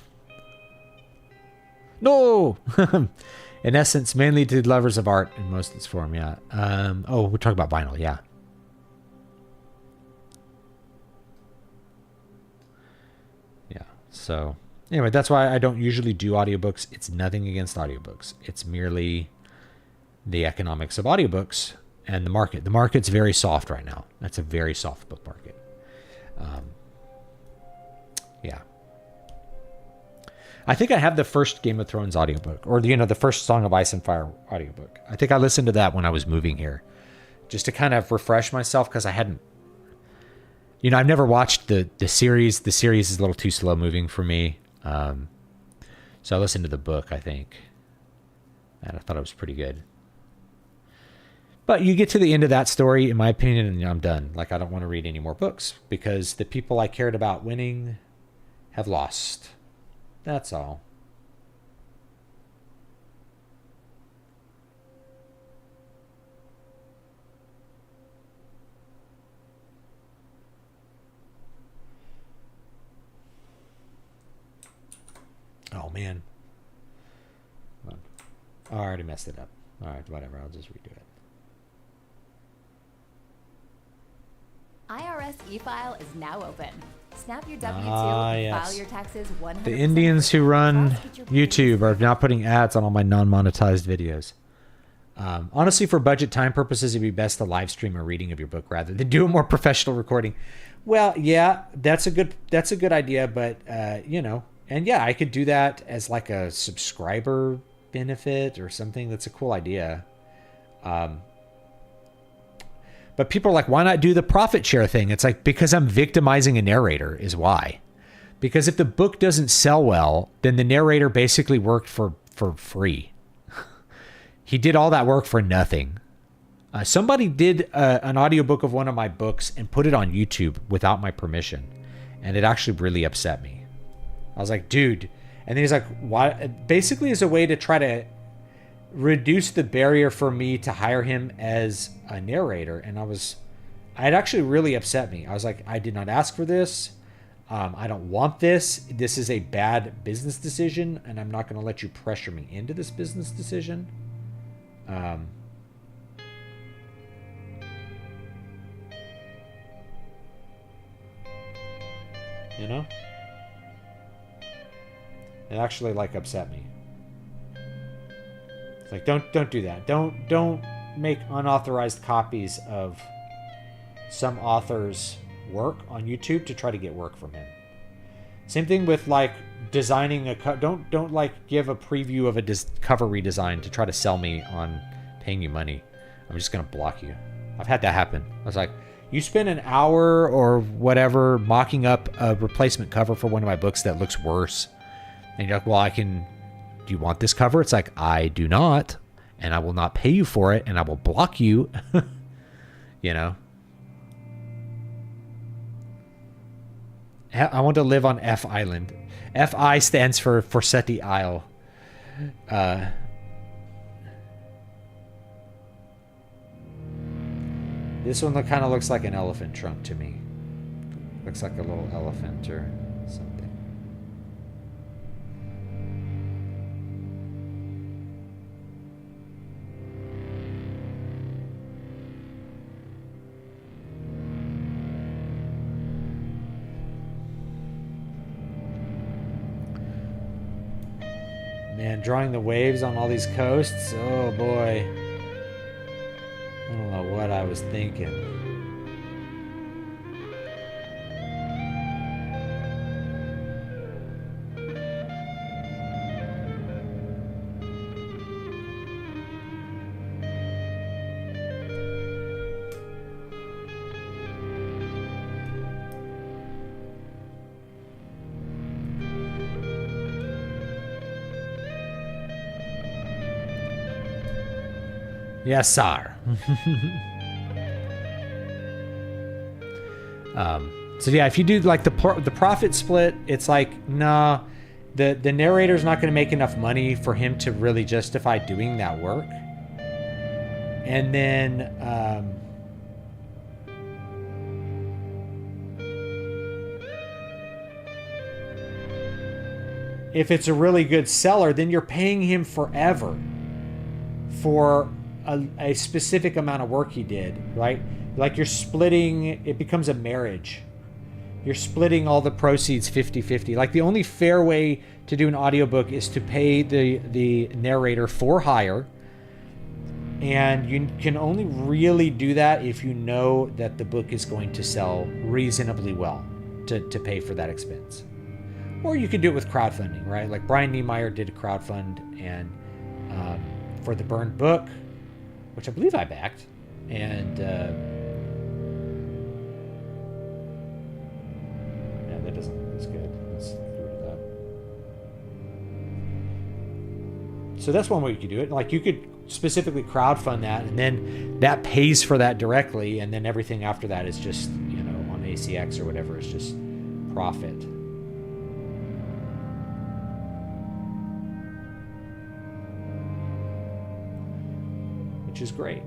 No. In essence, mainly to lovers of art in most of its form. Yeah. We're talking about vinyl. Yeah. Yeah. So. Anyway, that's why I don't usually do audiobooks. It's nothing against audiobooks. It's merely the economics of audiobooks and the market. The market's very soft right now. That's a very soft book market. Yeah. I think I have the first Game of Thrones audiobook, or the first Song of Ice and Fire audiobook. I think I listened to that when I was moving here, just to kind of refresh myself, because I hadn't. I've never watched the series. The series is a little too slow moving for me. So I listened to the book, I think, and I thought it was pretty good. But you get to the end of that story, in my opinion, and I'm done. Like, I don't want to read any more books because the people I cared about winning have lost. That's all. Oh, man. Oh, I already messed it up. All right, whatever. I'll just redo it. IRS e-file is now open. Snap your W-2 and file your taxes 100%. The Indians who run YouTube are now putting ads on all my non-monetized videos. Honestly, for budget time purposes, it'd be best to live stream a reading of your book rather than do a more professional recording. Well, yeah, that's a good idea, but and yeah, I could do that as like a subscriber benefit or something. That's a cool idea. But people are like, why not do the profit share thing? It's like, because I'm victimizing a narrator is why. Because if the book doesn't sell well, then the narrator basically worked for free. He did all that work for nothing. Somebody did an audiobook of one of my books and put it on YouTube without my permission. And it actually really upset me. I was like, dude. And then he's like, why? Basically as a way to try to reduce the barrier for me to hire him as a narrator. And it actually really upset me. I was like, I did not ask for this. I don't want this. This is a bad business decision, and I'm not going to let you pressure me into this business decision. It actually upset me. It's like, don't do that. Don't make unauthorized copies of some author's work on YouTube to try to get work from him. Same thing with designing don't like give a preview of a cover redesign to try to sell me on paying you money. I'm just gonna block you. I've had that happen. I was like, you spend an hour or whatever mocking up a replacement cover for one of my books that looks worse, and you're like, well, do you want this cover? It's like, I do not, and I will not pay you for it, and I will block you. You know, I want to live on F Island. FI stands for Forseti Isle. This one kind of looks like an elephant trunk to me. Looks like a little elephant or something. Man, drawing the waves on all these coasts, oh boy. I don't know what I was thinking. Yes, sir. So yeah, if you do like the profit split, it's like, nah, the narrator's not going to make enough money for him to really justify doing that work. And then if it's a really good seller, then you're paying him forever for a specific amount of work he did, right? Like you're splitting, it becomes a marriage. You're splitting all the proceeds 50-50. Like the only fair way to do an audiobook is to pay the narrator for hire. And you can only really do that if you know that the book is going to sell reasonably well to pay for that expense. Or you could do it with crowdfunding, right? Like Brian Niemeyer did a crowdfund and for the Burned book, which I believe I backed, and yeah, that doesn't look as good. Let's get rid of that. So that's one way you could do it. Like you could specifically crowdfund that, and then that pays for that directly, and then everything after that is just, you know, on ACX or whatever, it's just profit. Which is great.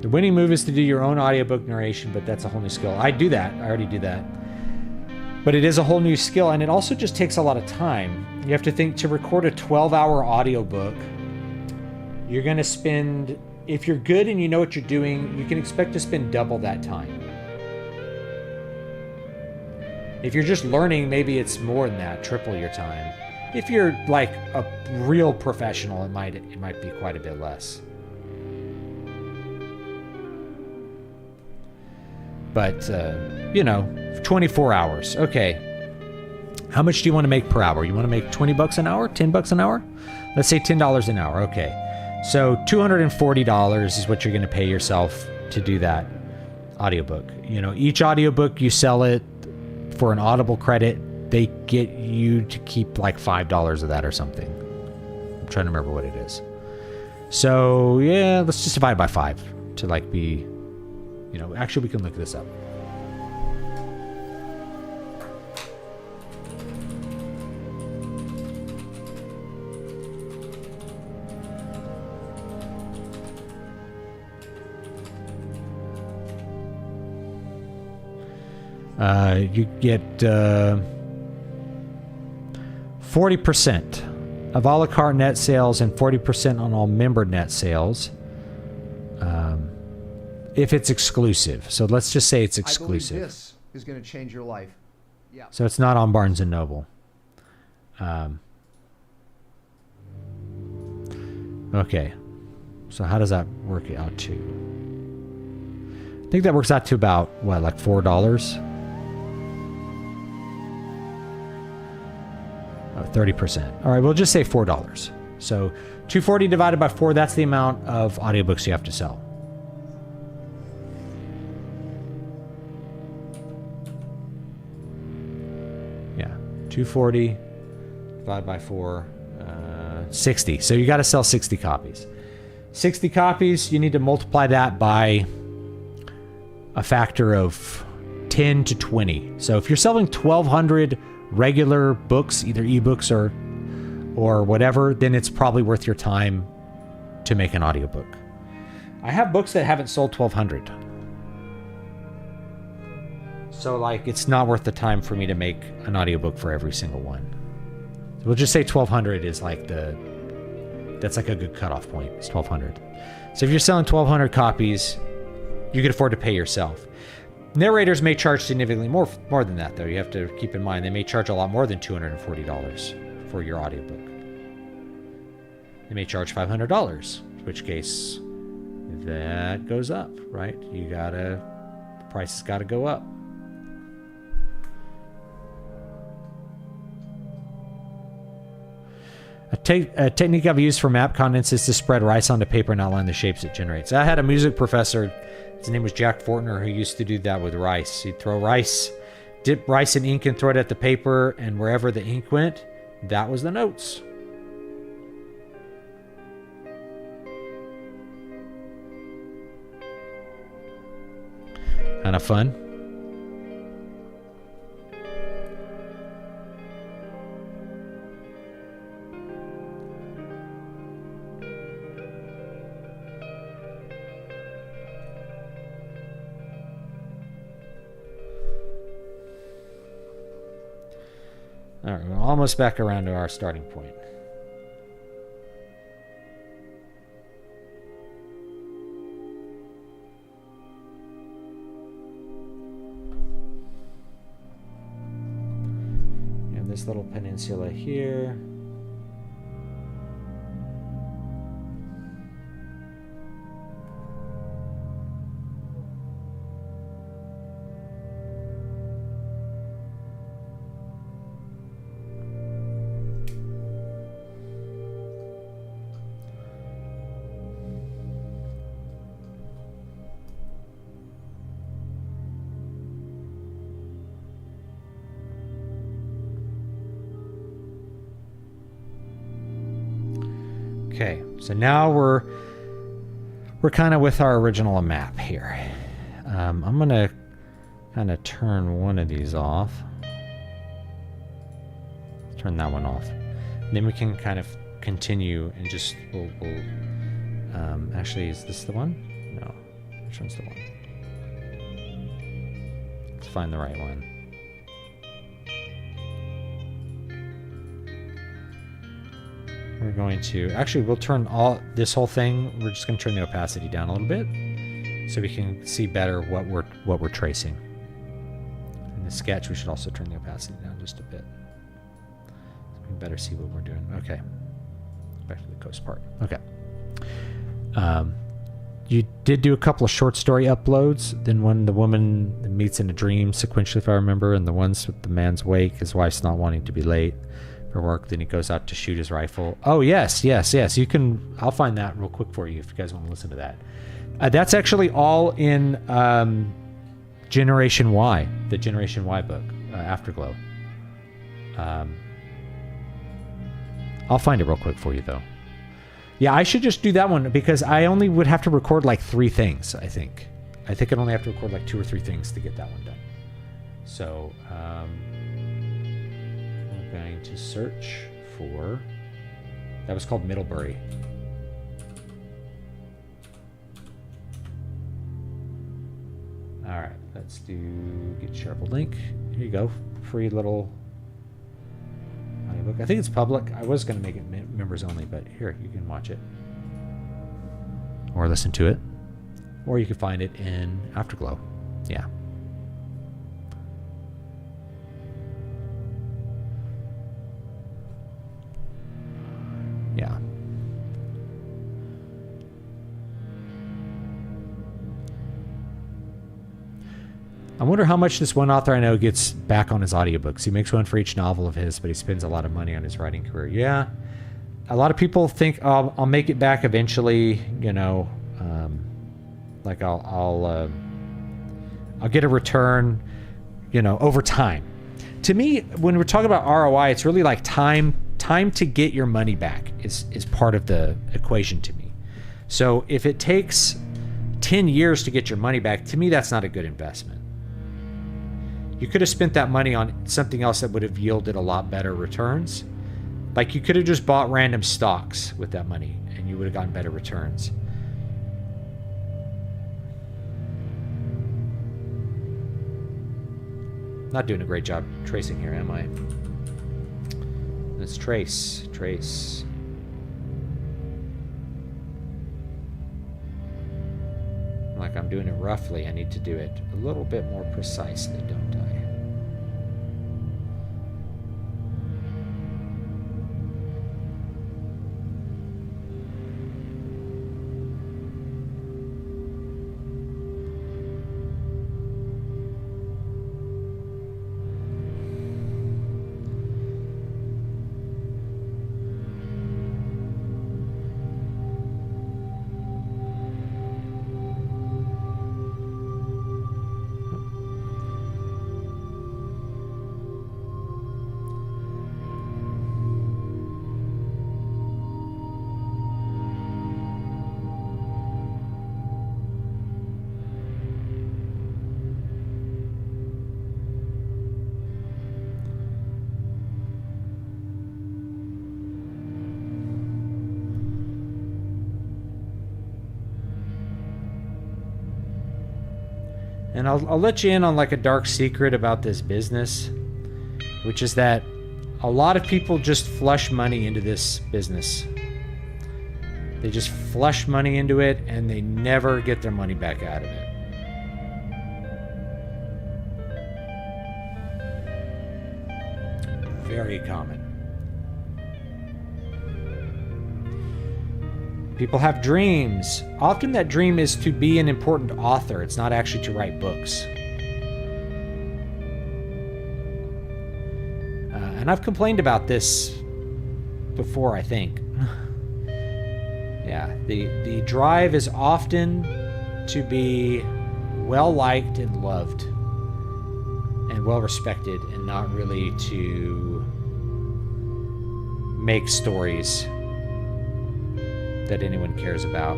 The winning move is to do your own audiobook narration, but that's a whole new skill. I do that. I already do that. But it is a whole new skill, and it also just takes a lot of time. You have to think, to record a 12-hour audiobook, you're going to spend, if you're good and you know what you're doing, you can expect to spend double that time. If you're just learning, maybe it's more than that, triple your time. If you're like a real professional, it might be quite a bit less. But, you know, 24 hours. Okay. How much do you want to make per hour? You want to make $20 an hour? $10 an hour? Let's say $10 an hour. Okay. So $240 is what you're going to pay yourself to do that audiobook. You know, each audiobook you sell it for an Audible credit, they get you to keep like $5 of that or something. I'm trying to remember what it is. So, yeah, let's just divide by 5 to like be, you know, actually we can look this up. You get 40% of a la carte net sales and 40% on all member net sales. if it's exclusive. So let's just say it's exclusive. I believe this is going to change your life. Yeah. So it's not on Barnes & Noble. Okay. So how does that work out to? I think that works out to about, what, like $4? Oh, 30%. All right, we'll just say $4. So 240 divided by 4, that's the amount of audiobooks you have to sell. Yeah, 240 divided by 4, 60. So you got to sell 60 copies. 60 copies, you need to multiply that by a factor of 10 to 20. So if you're selling 1,200 regular books, either ebooks or whatever, then it's probably worth your time to make an audiobook. I have books that haven't sold 1,200. So like it's not worth the time for me to make an audiobook for every single one. So we'll just say 1,200 is like that's like a good cutoff point. It's 1,200. So if you're selling 1,200 copies, you can afford to pay yourself. Narrators may charge significantly more than that, though. You have to keep in mind they may charge a lot more than $240 for your audiobook. They may charge $500, in which case that goes up, right? The price has got to go up. A technique I've used for map contents is to spread rice onto paper and outline the shapes it generates. I had a music professor, his name was Jack Fortner, who used to do that with rice. He'd throw rice, dip rice in ink and throw it at the paper, and wherever the ink went, that was the notes. Kind of fun. All right, we're almost back around to our starting point. You have this little peninsula here. Okay, so now we're kind of with our original map here. I'm gonna kind of turn one of these off. Turn that one off. Then we can kind of continue and just we'll actually, is this the one? No, which one's the one? Let's find the right one. We're going to, actually we'll turn this whole thing, we're just going to turn the opacity down a little bit so we can see better what we're tracing. In the sketch, we should also turn the opacity down just a bit so we can better see what we're doing. Okay, back to the coast part. Okay. You did do a couple of short story uploads. Then when the woman meets in a dream sequentially, if I remember, and the ones with the man's wake, his wife's not wanting to be late for work, then he goes out to shoot his rifle. Oh, yes. You can, I'll find that real quick for you if you guys want to listen to that. That's actually all in Generation Y, the Generation Y book, Afterglow. I'll find it real quick for you, though. Yeah, I should just do that one because I only would have to record like 3 things, I think. I think I'd only have to record like 2 or 3 things to get that one done. So, I'm going to search for, that was called Middlebury. All right, let's do get shareable link. Here you go, free little audiobook. I think it's public. I was going to make it members only, but here, you can watch it or listen to it. or you can find it in Afterglow. Yeah. Yeah. I wonder how much this one author I know gets back on his audiobooks. He makes one for each novel of his, but he spends a lot of money on his writing career. Yeah. A lot of people think, oh, I'll make it back eventually, you know, like I'll get a return, you know, over time. To me, when we're talking about ROI, it's really like time to get your money back is part of the equation to me. So if it takes 10 years to get your money back, to me, that's not a good investment. You could have spent that money on something else that would have yielded a lot better returns. Like you could have just bought random stocks with that money and you would have gotten better returns. Not doing a great job tracing here, am I? Let's trace. Like I'm doing it roughly, I need to do it a little bit more precisely, don't I? And I'll let you in on like a dark secret about this business, which is that a lot of people just flush money into this business. They just flush money into it and they never get their money back out of it. Very common. People have dreams. Often that dream is to be an important author. It's not actually to write books. And I've complained about this before, I think. Yeah, the drive is often to be well-liked and loved and well-respected and not really to make stories that anyone cares about.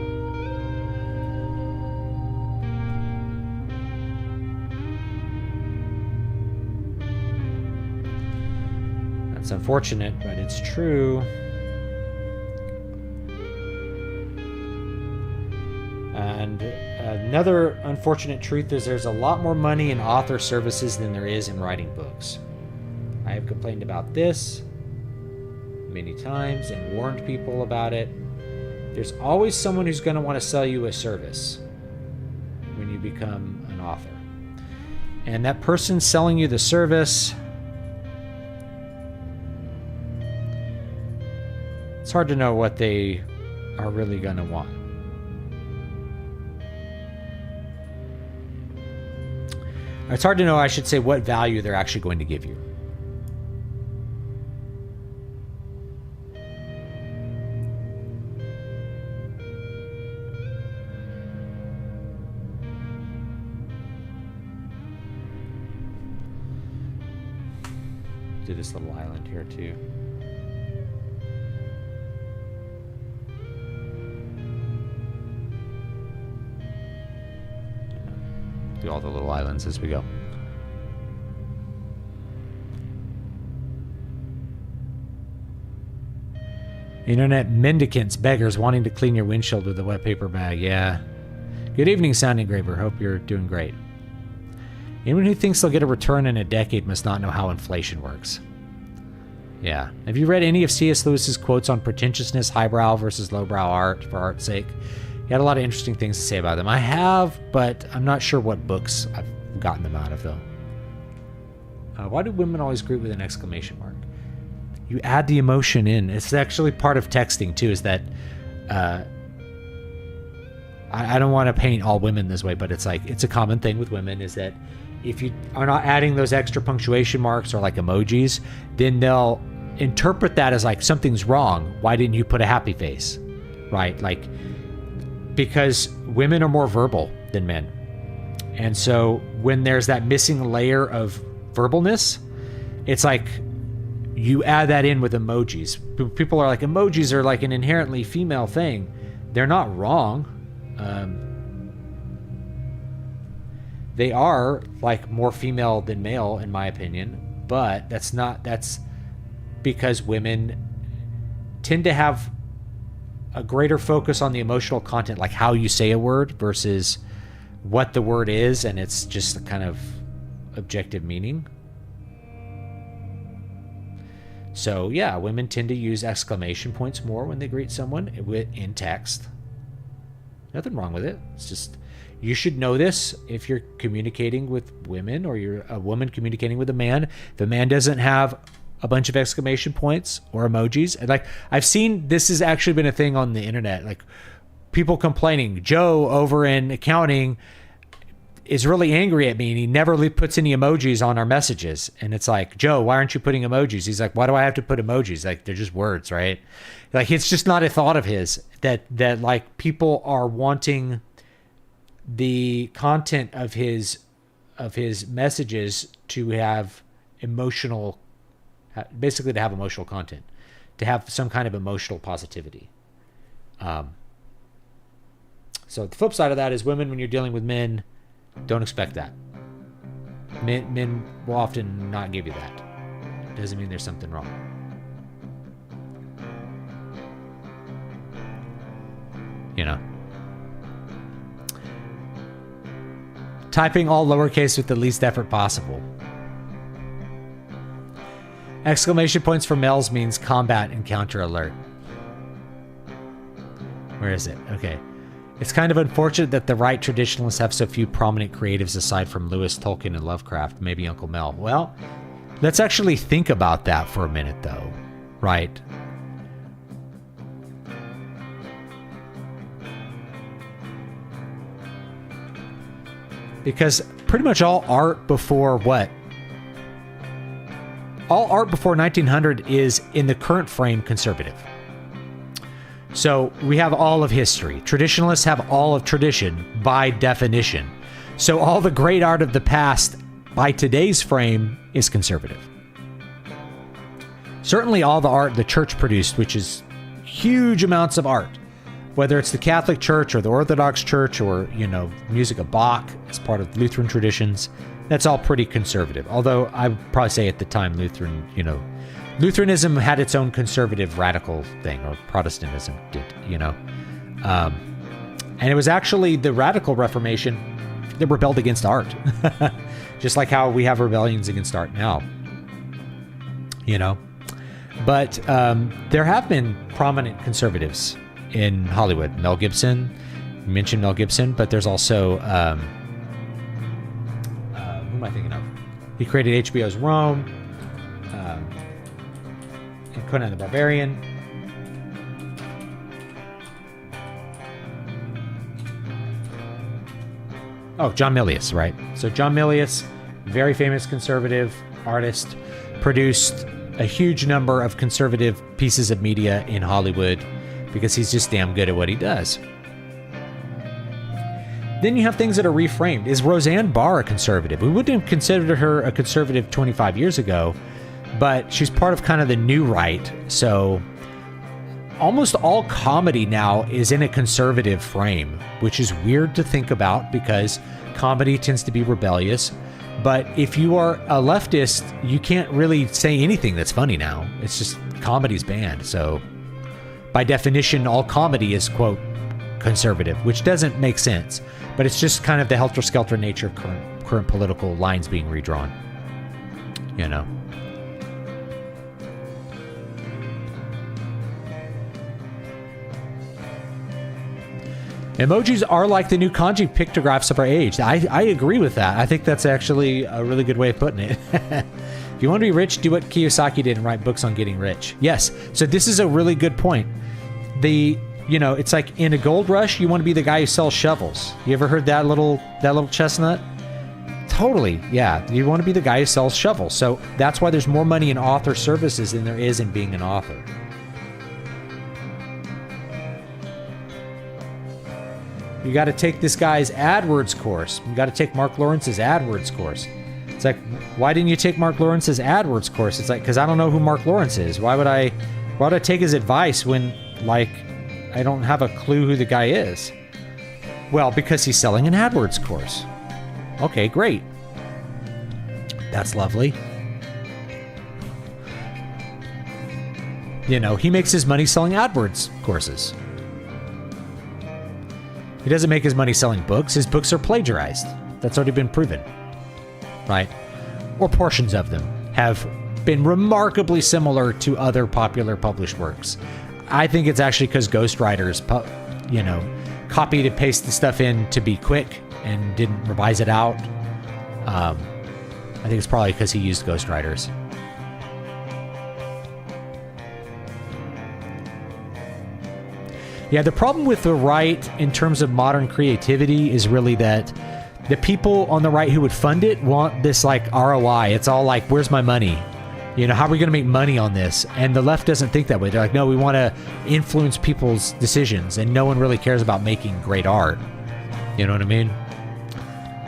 That's unfortunate, but it's true. And another unfortunate truth is there's a lot more money in author services than there is in writing books. I have complained about this many times and warned people about it. There's always someone who's going to want to sell you a service when you become an author. And that person selling you the service, it's hard to know what they are really going to want. It's hard to know, I should say, what value they're actually going to give you. Do this little island here too. Do all the little islands as we go. Internet mendicants, beggars wanting to clean your windshield with a wet paper bag. Yeah. Good evening, Sound Engraver. Hope you're doing great. Anyone who thinks they'll get a return in a decade must not know how inflation works. Yeah. Have you read any of C.S. Lewis's quotes on pretentiousness, highbrow versus lowbrow art, for art's sake? He had a lot of interesting things to say about them. I have, but I'm not sure what books I've gotten them out of, though. Why do women always greet with an exclamation mark? You add the emotion in. It's actually part of texting, too, is that... I don't want to paint all women this way, but it's like, it's a common thing with women is that if you are not adding those extra punctuation marks or like emojis, then they'll interpret that as like something's wrong. Why didn't you put a happy face? Right? Like, because women are more verbal than men. And so when there's that missing layer of verbalness, it's like you add that in with emojis. People are like, emojis are like an inherently female thing. They're not wrong. They are like more female than male in my opinion, but that's because women tend to have a greater focus on the emotional content, like how you say a word versus what the word is, and it's just a kind of objective meaning. So yeah, women tend to use exclamation points more when they greet someone in text. Nothing wrong with it. It's just, you should know this if you're communicating with women or you're a woman communicating with a man. If a man doesn't have a bunch of exclamation points or emojis, and like I've seen, this has actually been a thing on the internet, like people complaining, Joe over in accounting is really angry at me and he never puts any emojis on our messages. And it's like, Joe, why aren't you putting emojis? He's like, why do I have to put emojis? Like, they're just words, right? Like, it's just not a thought of his that like people are wanting the content of his messages to have emotional, basically to have emotional content, to have some kind of emotional positivity. So the flip side of that is women, when you're dealing with men, don't expect that. Men will often not give you that. Doesn't mean there's something wrong. You know. Typing all lowercase with the least effort possible. Exclamation points for males means combat encounter alert. Where is it? Okay. It's kind of unfortunate that the right traditionalists have so few prominent creatives aside from Lewis, Tolkien, and Lovecraft, maybe Uncle Mel. Well, let's actually think about that for a minute, though, right? Because pretty much all art before what? All art before 1900 is, in the current frame, conservative. So we have all of history. Traditionalists have all of tradition by definition. So all the great art of the past by today's frame is conservative. Certainly all the art the church produced, which is huge amounts of art, whether it's the Catholic Church or the Orthodox Church or, you know, music of Bach as part of Lutheran traditions, that's all pretty conservative. Although I would probably say at the time Lutheranism had its own conservative radical thing, or Protestantism did, you know. And it was actually the radical Reformation that rebelled against art. Just like how we have rebellions against art now. You know. But there have been prominent conservatives in Hollywood. Mel Gibson, you mentioned Mel Gibson, but there's also, who am I thinking of? He created HBO's Rome, and Conan the Barbarian. Oh, John Milius, right? So John Milius, very famous conservative artist, produced a huge number of conservative pieces of media in Hollywood because he's just damn good at what he does. Then you have things that are reframed. Is Roseanne Barr a conservative? We wouldn't have considered her a conservative 25 years ago, but she's part of kind of the new right. So almost all comedy now is in a conservative frame, which is weird to think about because comedy tends to be rebellious. But if you are a leftist, you can't really say anything that's funny now. It's just comedy's banned. So by definition, all comedy is, quote, conservative, which doesn't make sense. But it's just kind of the helter-skelter nature of current political lines being redrawn. You know. Emojis are like the new kanji pictographs of our age. I agree with that. I think that's actually a really good way of putting it. If you want to be rich, do what Kiyosaki did and write books on getting rich. Yes. So this is a really good point. It's like in a gold rush, you want to be the guy who sells shovels. You ever heard that little chestnut? Totally. Yeah. You want to be the guy who sells shovels. So that's why there's more money in author services than there is in being an author. You got to take this guy's AdWords course. You got to take Mark Lawrence's AdWords course. It's like, why didn't you take Mark Lawrence's AdWords course? It's like, because I don't know who Mark Lawrence is. Why would I take his advice when, like, I don't have a clue who the guy is? Well, because he's selling an AdWords course. Okay, great. That's lovely. He makes his money selling AdWords courses. He doesn't make his money selling books. His books are plagiarized. That's already been proven. Right? Or portions of them have been remarkably similar to other popular published works. I think it's actually because ghostwriters, copied and pasted the stuff in to be quick and didn't revise it out. I think it's probably because he used ghostwriters. Yeah, the problem with the right in terms of modern creativity is really that the people on the right who would fund it want this like ROI. It's all like, where's my money? How are we going to make money on this? And the left doesn't think that way. They're like, no, we want to influence people's decisions, and no one really cares about making great art. You know what I mean?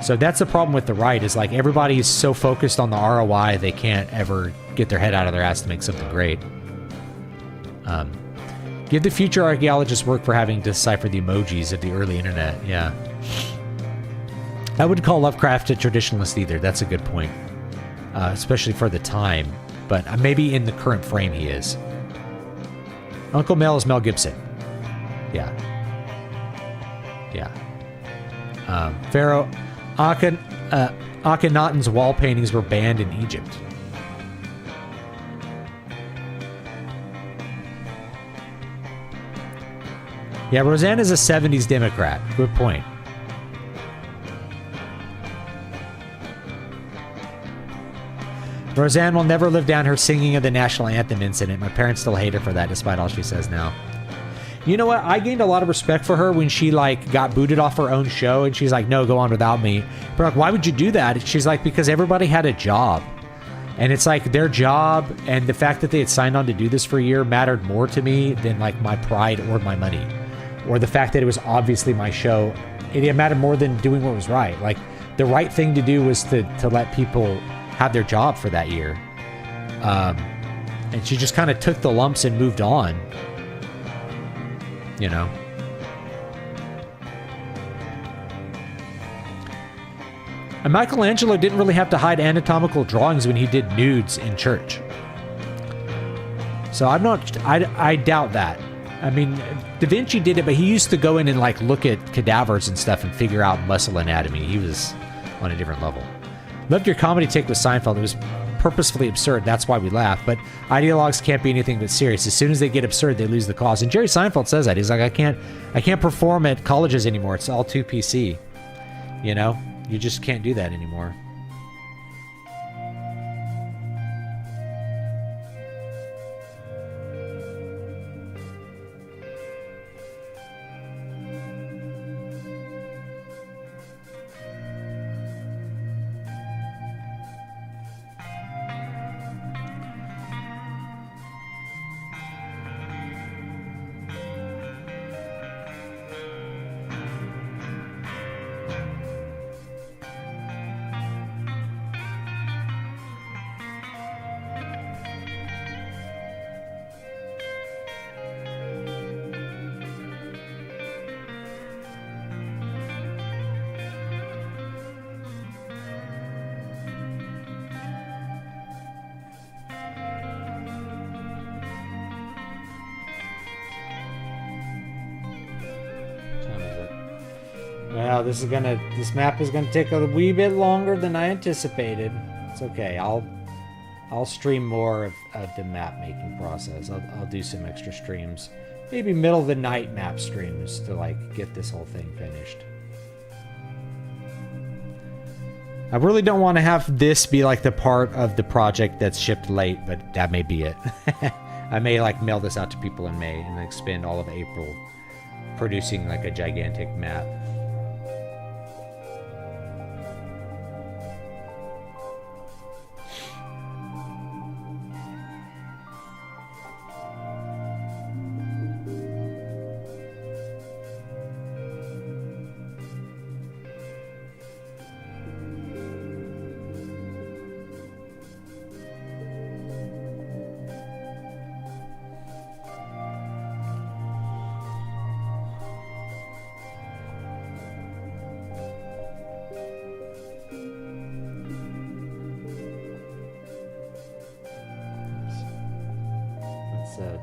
So that's the problem with the right, is like everybody is so focused on the ROI they can't ever get their head out of their ass to make something great. Give the future archaeologists work for having deciphered the emojis of the early internet. Yeah. I wouldn't call Lovecraft a traditionalist either. That's a good point. Especially for the time. But maybe in the current frame he is. Uncle Mel is Mel Gibson. Yeah. Yeah. Pharaoh Akhenaten's wall paintings were banned in Egypt. Yeah, Roseanne is a 70s Democrat. Good point. Roseanne will never live down her singing of the national anthem incident. My parents still hate her for that, despite all she says now. You know what? I gained a lot of respect for her when she, got booted off her own show, and she's like, no, go on without me. But like, why would you do that? She's like, because everybody had a job. And it's like their job and the fact that they had signed on to do this for a year mattered more to me than, my pride or my money. Or the fact that it was obviously my show. It mattered more than doing what was right. The right thing to do was to let people have their job for that year. And she just kind of took the lumps and moved on. And Michelangelo didn't really have to hide anatomical drawings when he did nudes in church. So I doubt that. I mean, Da Vinci did it, but he used to go in and look at cadavers and stuff and figure out muscle anatomy. He was on a different level. Loved your comedy take with Seinfeld. It was purposefully absurd. That's why we laugh. But ideologues can't be anything but serious. As soon as they get absurd, they lose the cause. And Jerry Seinfeld says that. He's like, I can't perform at colleges anymore. It's all too PC. You just can't do that anymore. Well, this map is gonna take a wee bit longer than I anticipated. It's okay. I'll stream more of the map making process. I'll do some extra streams maybe middle of the night map streams to like get this whole thing finished. I really don't want to have this be like the part of the project that's shipped late, but that may be it. I may like mail this out to people in May and like spend all of April producing like a gigantic map.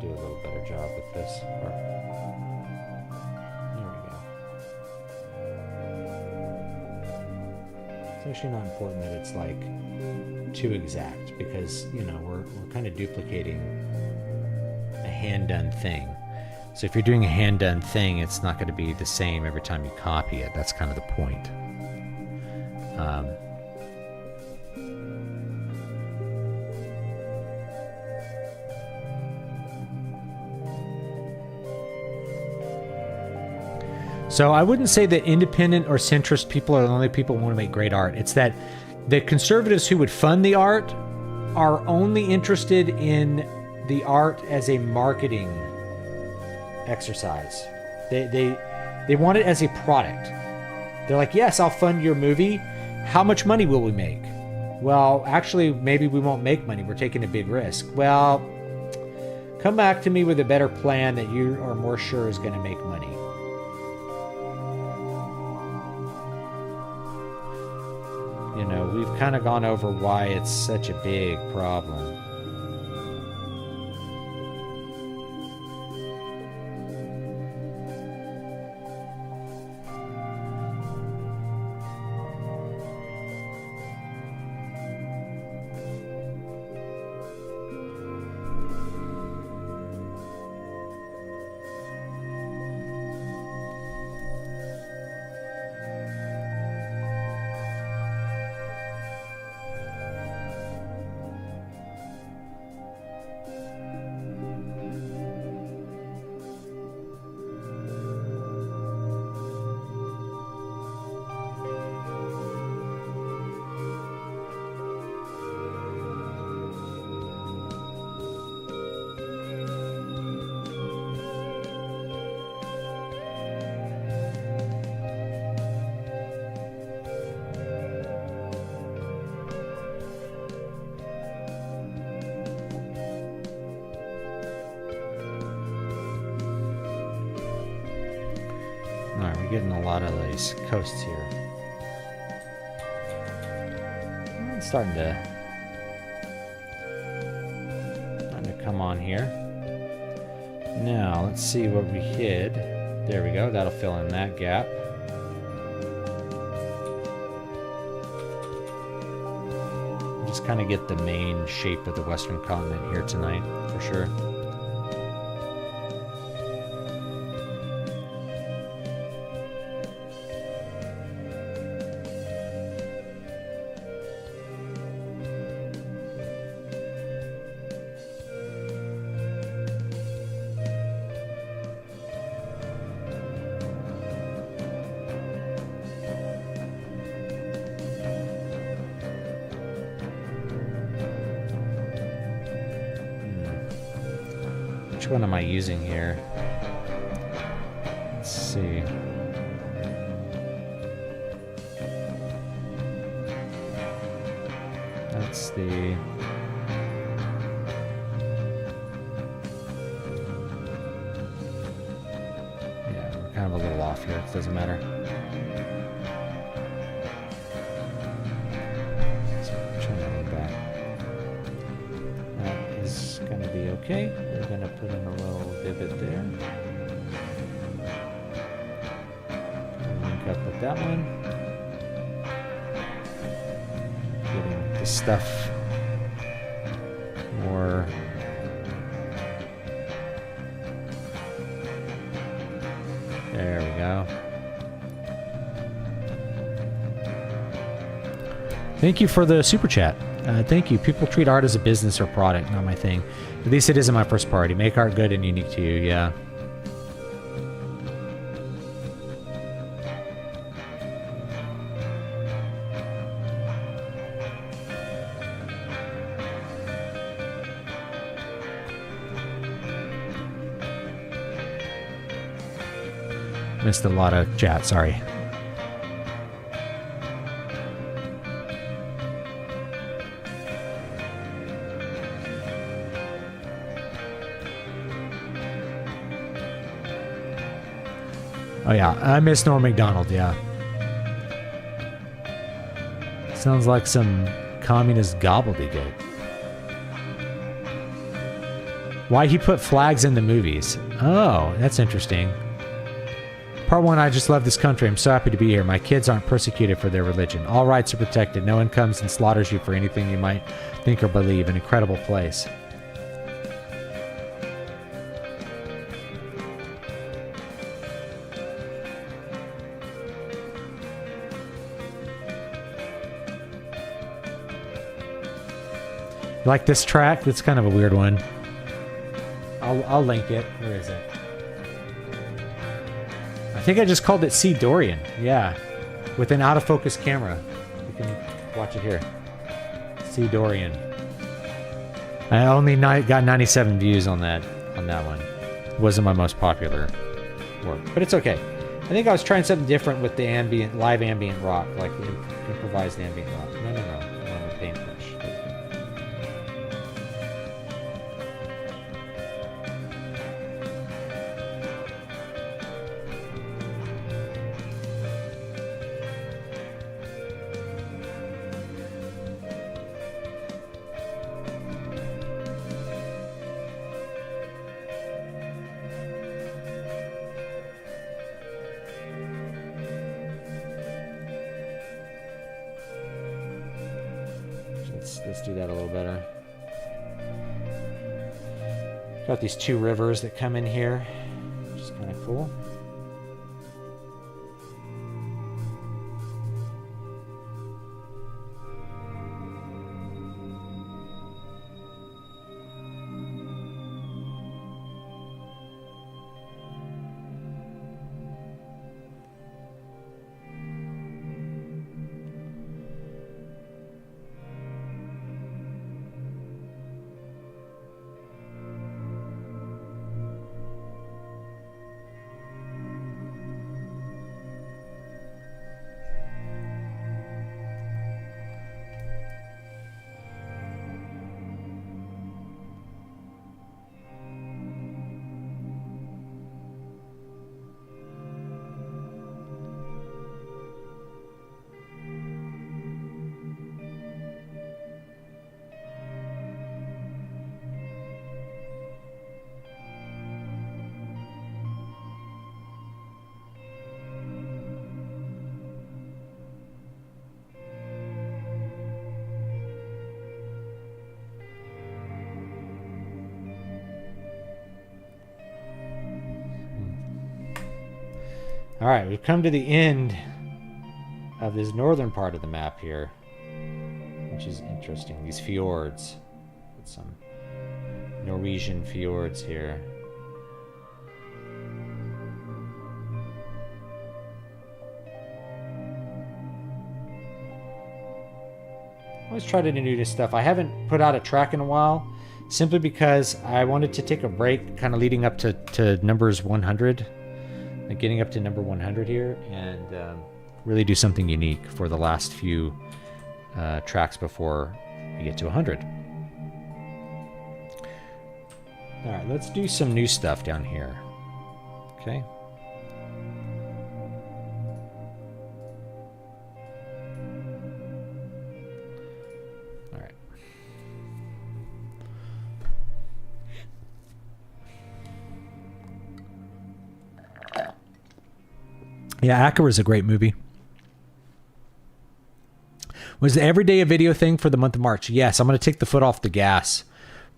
Do a little better job with this part. There we go. It's actually not important that it's like too exact because, you know, we're kind of duplicating a hand-done thing. So if you're doing a hand-done thing, it's not going to be the same every time you copy it. That's kind of the point. So I wouldn't say that independent or centrist people are the only people who want to make great art. It's that the conservatives who would fund the art are only interested in the art as a marketing exercise. They want it as a product. They're like, yes, I'll fund your movie. How much money will we make? Well, actually, maybe we won't make money. We're taking a big risk. Well, come back to me with a better plan that you are more sure is going to make money. You know, we've kind of gone over why it's such a big problem. Alright, we're getting a lot of these coasts here. It's starting to come on here. Now, let's see what we hid. There we go, that'll fill in that gap. Just kind of get the main shape of the Western continent here tonight, for sure. Which one am I using here? Let's see. That's the... Yeah, we're kind of a little off here. It doesn't matter. So turn that one back. That is going to be okay. We're going to put in a little divot there. Link up with that one. Getting the stuff Thank you for the super chat. Thank you. People treat art as a business or product, not my thing. At least it isn't my first priority. Make art good and unique to you, yeah. Missed a lot of chat, sorry. Oh yeah, I miss Norm Macdonald, yeah. Sounds like some communist gobbledygook. Why he put flags in the movies? Oh, that's interesting. Part 1, I just love this country. I'm so happy to be here. My kids aren't persecuted for their religion. All rights are protected. No one comes and slaughters you for anything you might think or believe. An incredible place. Like this track? That's kind of a weird one. I'll link it. Where is it? I think I just called it C. Dorian. Yeah. With an out-of-focus camera. You can watch it here. C. Dorian. I only got 97 views on that one. It wasn't my most popular work. But it's okay. I think I was trying something different with the live ambient rock. Like the improvised ambient rock. No. On the paintbrush. Let's do that a little better. Got these two rivers that come in here, which is kind of cool. All right, we've come to the end of this northern part of the map here, which is interesting. These fjords, with some Norwegian fjords here. I always try to do new stuff. I haven't put out a track in a while, simply because I wanted to take a break, kind of leading up to numbers 100. Getting up to number 100 here, and really do something unique for the last few tracks before we get to 100. All right, let's do some new stuff down here. Okay. All right. Yeah, Acura is a great movie. Was the everyday a video thing for the month of March? Yes, I'm going to take the foot off the gas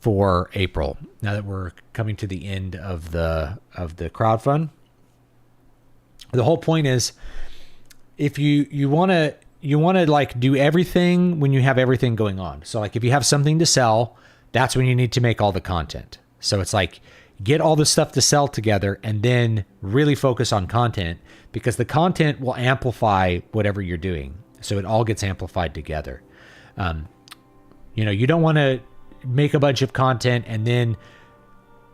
for April. Now that we're coming to the end of the crowdfund. The whole point is, if you want to you want to like do everything when you have everything going on. So like if you have something to sell, that's when you need to make all the content. So it's like get all the stuff to sell together and then really focus on content, because the content will amplify whatever you're doing. So it all gets amplified together. You don't want to make a bunch of content and then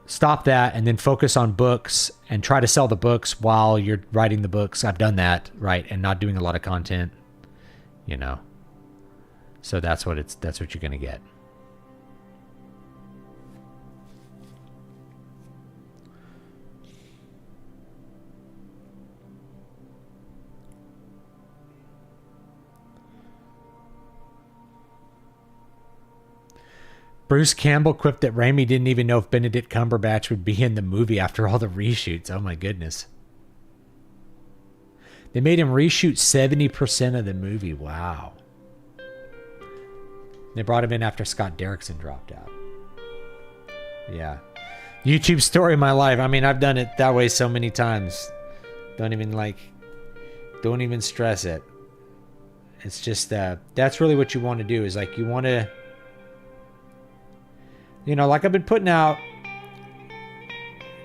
stop that and then focus on books and try to sell the books while you're writing the books. I've done that, right? And not doing a lot of content, So that's what you're going to get. Bruce Campbell quipped that Raimi didn't even know if Benedict Cumberbatch would be in the movie after all the reshoots. Oh my goodness. They made him reshoot 70% of the movie. Wow. They brought him in after Scott Derrickson dropped out. Yeah. YouTube story of my life. I mean, I've done it that way so many times. Don't even stress it. It's just, that's really what you want to do, is like you want to, like I've been putting out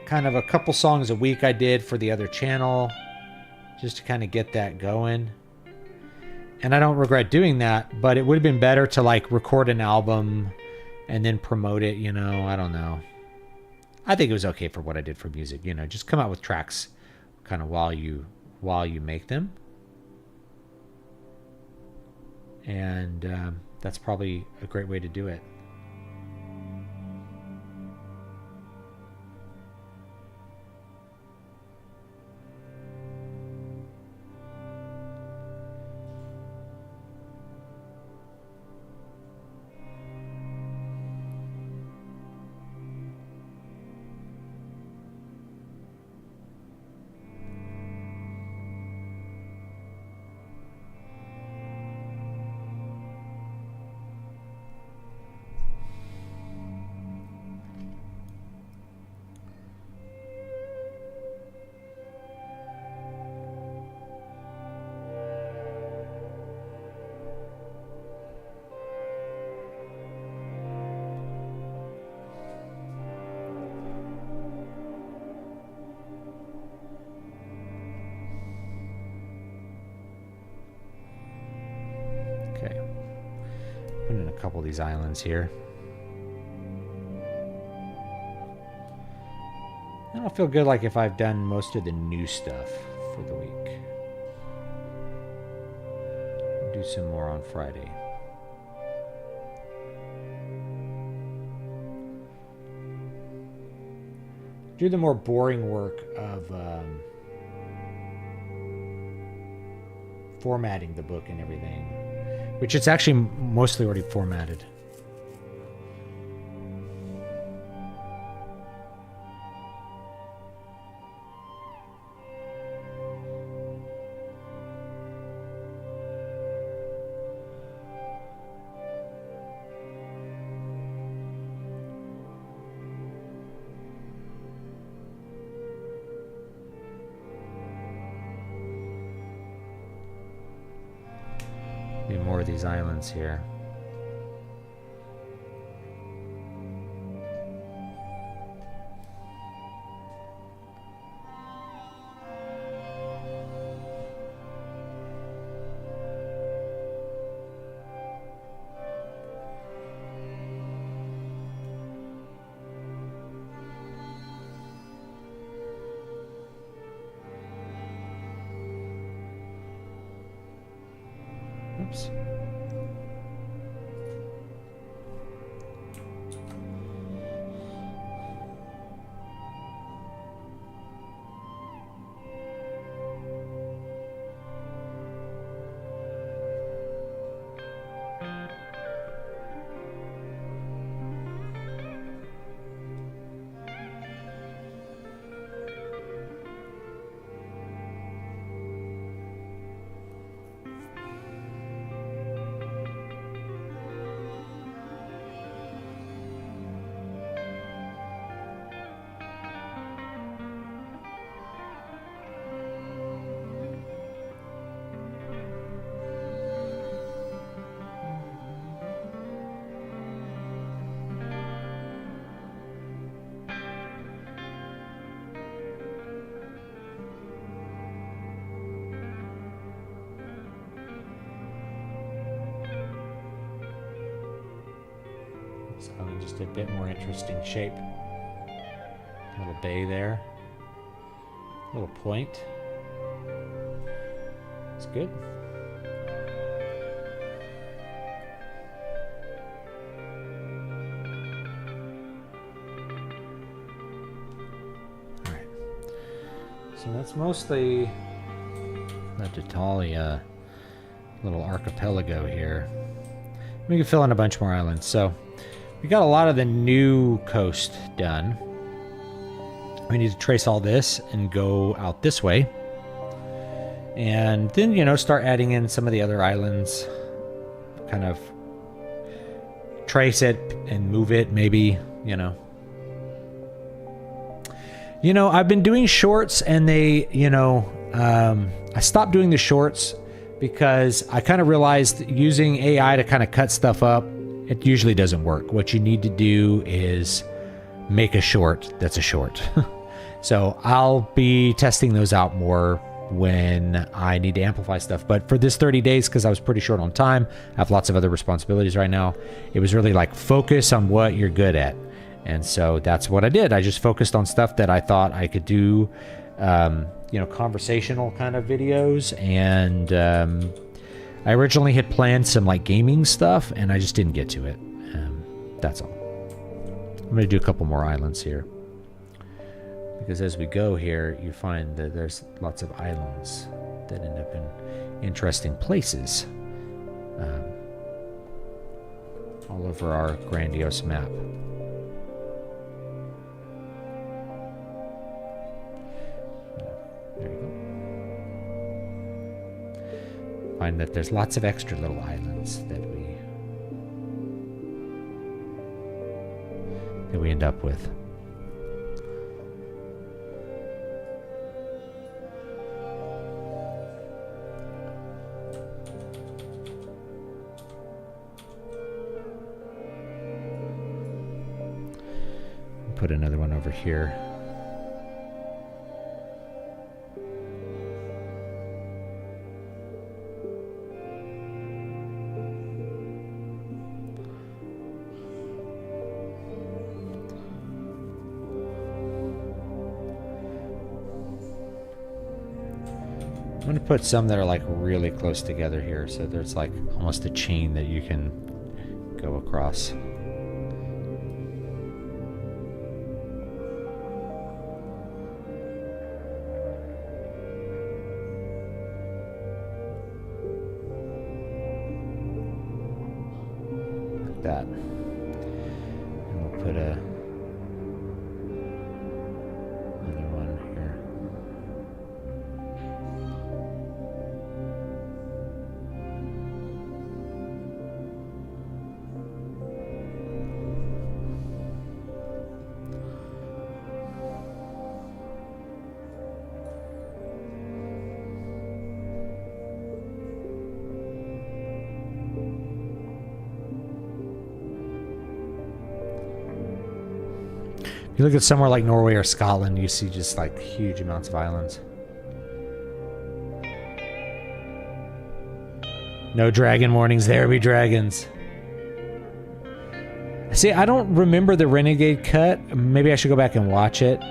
kind of a couple songs a week I did for the other channel just to kind of get that going. And I don't regret doing that, but it would have been better to like record an album and then promote it, I don't know. I think it was okay for what I did for music, just come out with tracks kind of while you make them. And that's probably a great way to do it. Couple of these islands here. I don't feel good like if I've done most of the new stuff for the week. I'll do some more on Friday. Do the more boring work of formatting the book and everything, which it's actually mostly already formatted. More of these islands here. Oops. this island just a bit more interesting shape. Little bay there. Little point. It's good. Alright. So that's mostly the Detalia little archipelago here. We can fill in a bunch more islands. So we got a lot of the new coast done. We need to trace all this and go out this way. And then, you know, start adding in some of the other islands. Kind of trace it and move it, maybe, you know. You know, I've been doing shorts and they, you know, I stopped doing the shorts because I kind of realized using AI to kind of cut stuff up, it usually doesn't work. What you need to do is make a short that's a short. So I'll be testing those out more when I need to amplify stuff. But for this 30 days, because I was pretty short on time, I have lots of other responsibilities right now. It was really like focus on what you're good at. And so that's what I did. I just focused on stuff that I thought I could do, you know, conversational kind of videos. And I originally had planned some like gaming stuff and I just didn't get to it. That's all. I'm going to do a couple more islands here. Because as we go here, you find that there's lots of islands that end up in interesting places all over our grandiose map. There you go. Find that there's lots of extra little islands that we end up with. Put another one over here. I'm going to put some that are like really close together here, so there's like almost a chain that you can go across. That. And we'll put another one here. If you look at somewhere like Norway or Scotland, you see just like huge amounts of islands. No dragon warnings, there be dragons. See, I don't remember the Renegade cut. Maybe I should go back and watch it.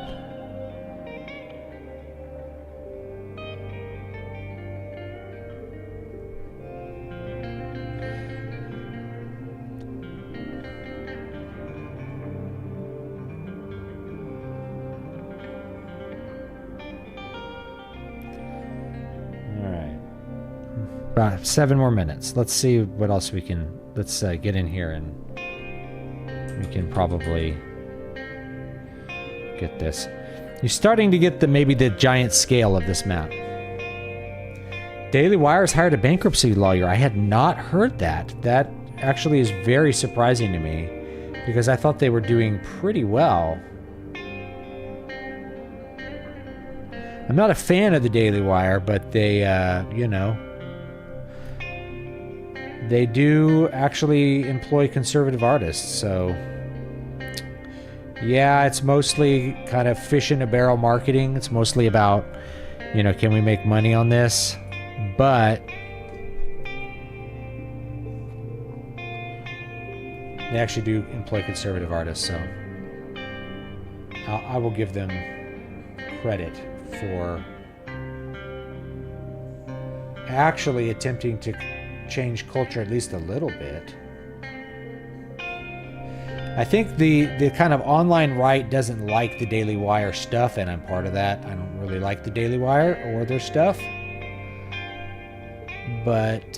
About 7 more minutes. Let's see what else we can. Let's get in here and we can probably get this. You're starting to get maybe the giant scale of this map. Daily Wire's hired a bankruptcy lawyer. I had not heard that. That actually is very surprising to me because I thought they were doing pretty well. I'm not a fan of the Daily Wire, but they, you know, they do actually employ conservative artists, so yeah, it's mostly kind of fish in a barrel marketing. It's mostly about, you know, can we make money on this? But They actually do employ conservative artists, so I will give them credit for actually attempting to change culture at least a little bit. I think the kind of online right doesn't like the Daily Wire stuff, and I'm part of that. I don't really like the Daily Wire or their stuff. But,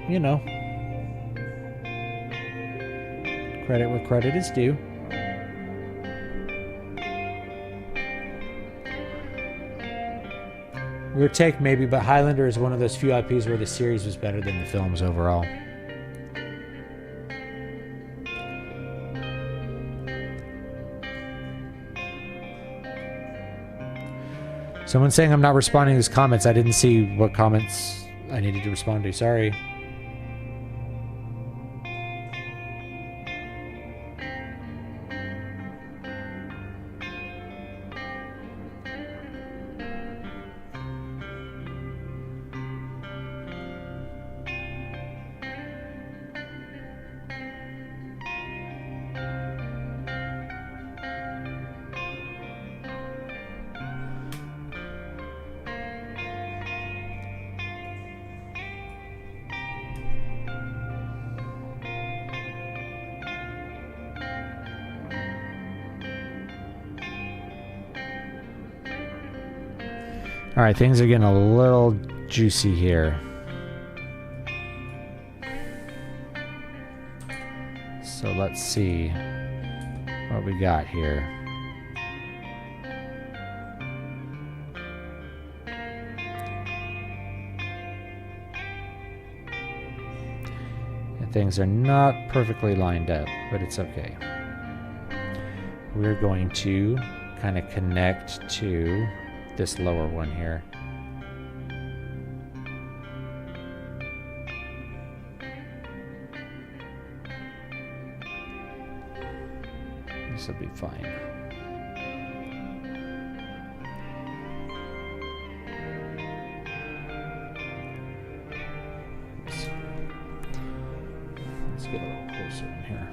you know, credit where credit is due. Weird take maybe, but Highlander is one of those few IPs where the series was better than the films overall. Someone's saying I'm not responding to these comments. I didn't see what comments I needed to respond to. Sorry. All right, things are getting a little juicy here. So let's see what we got here. And things are not perfectly lined up, but it's okay. We're going to kind of connect to this lower one here. This will be fine. Oops. Let's get a little closer in here.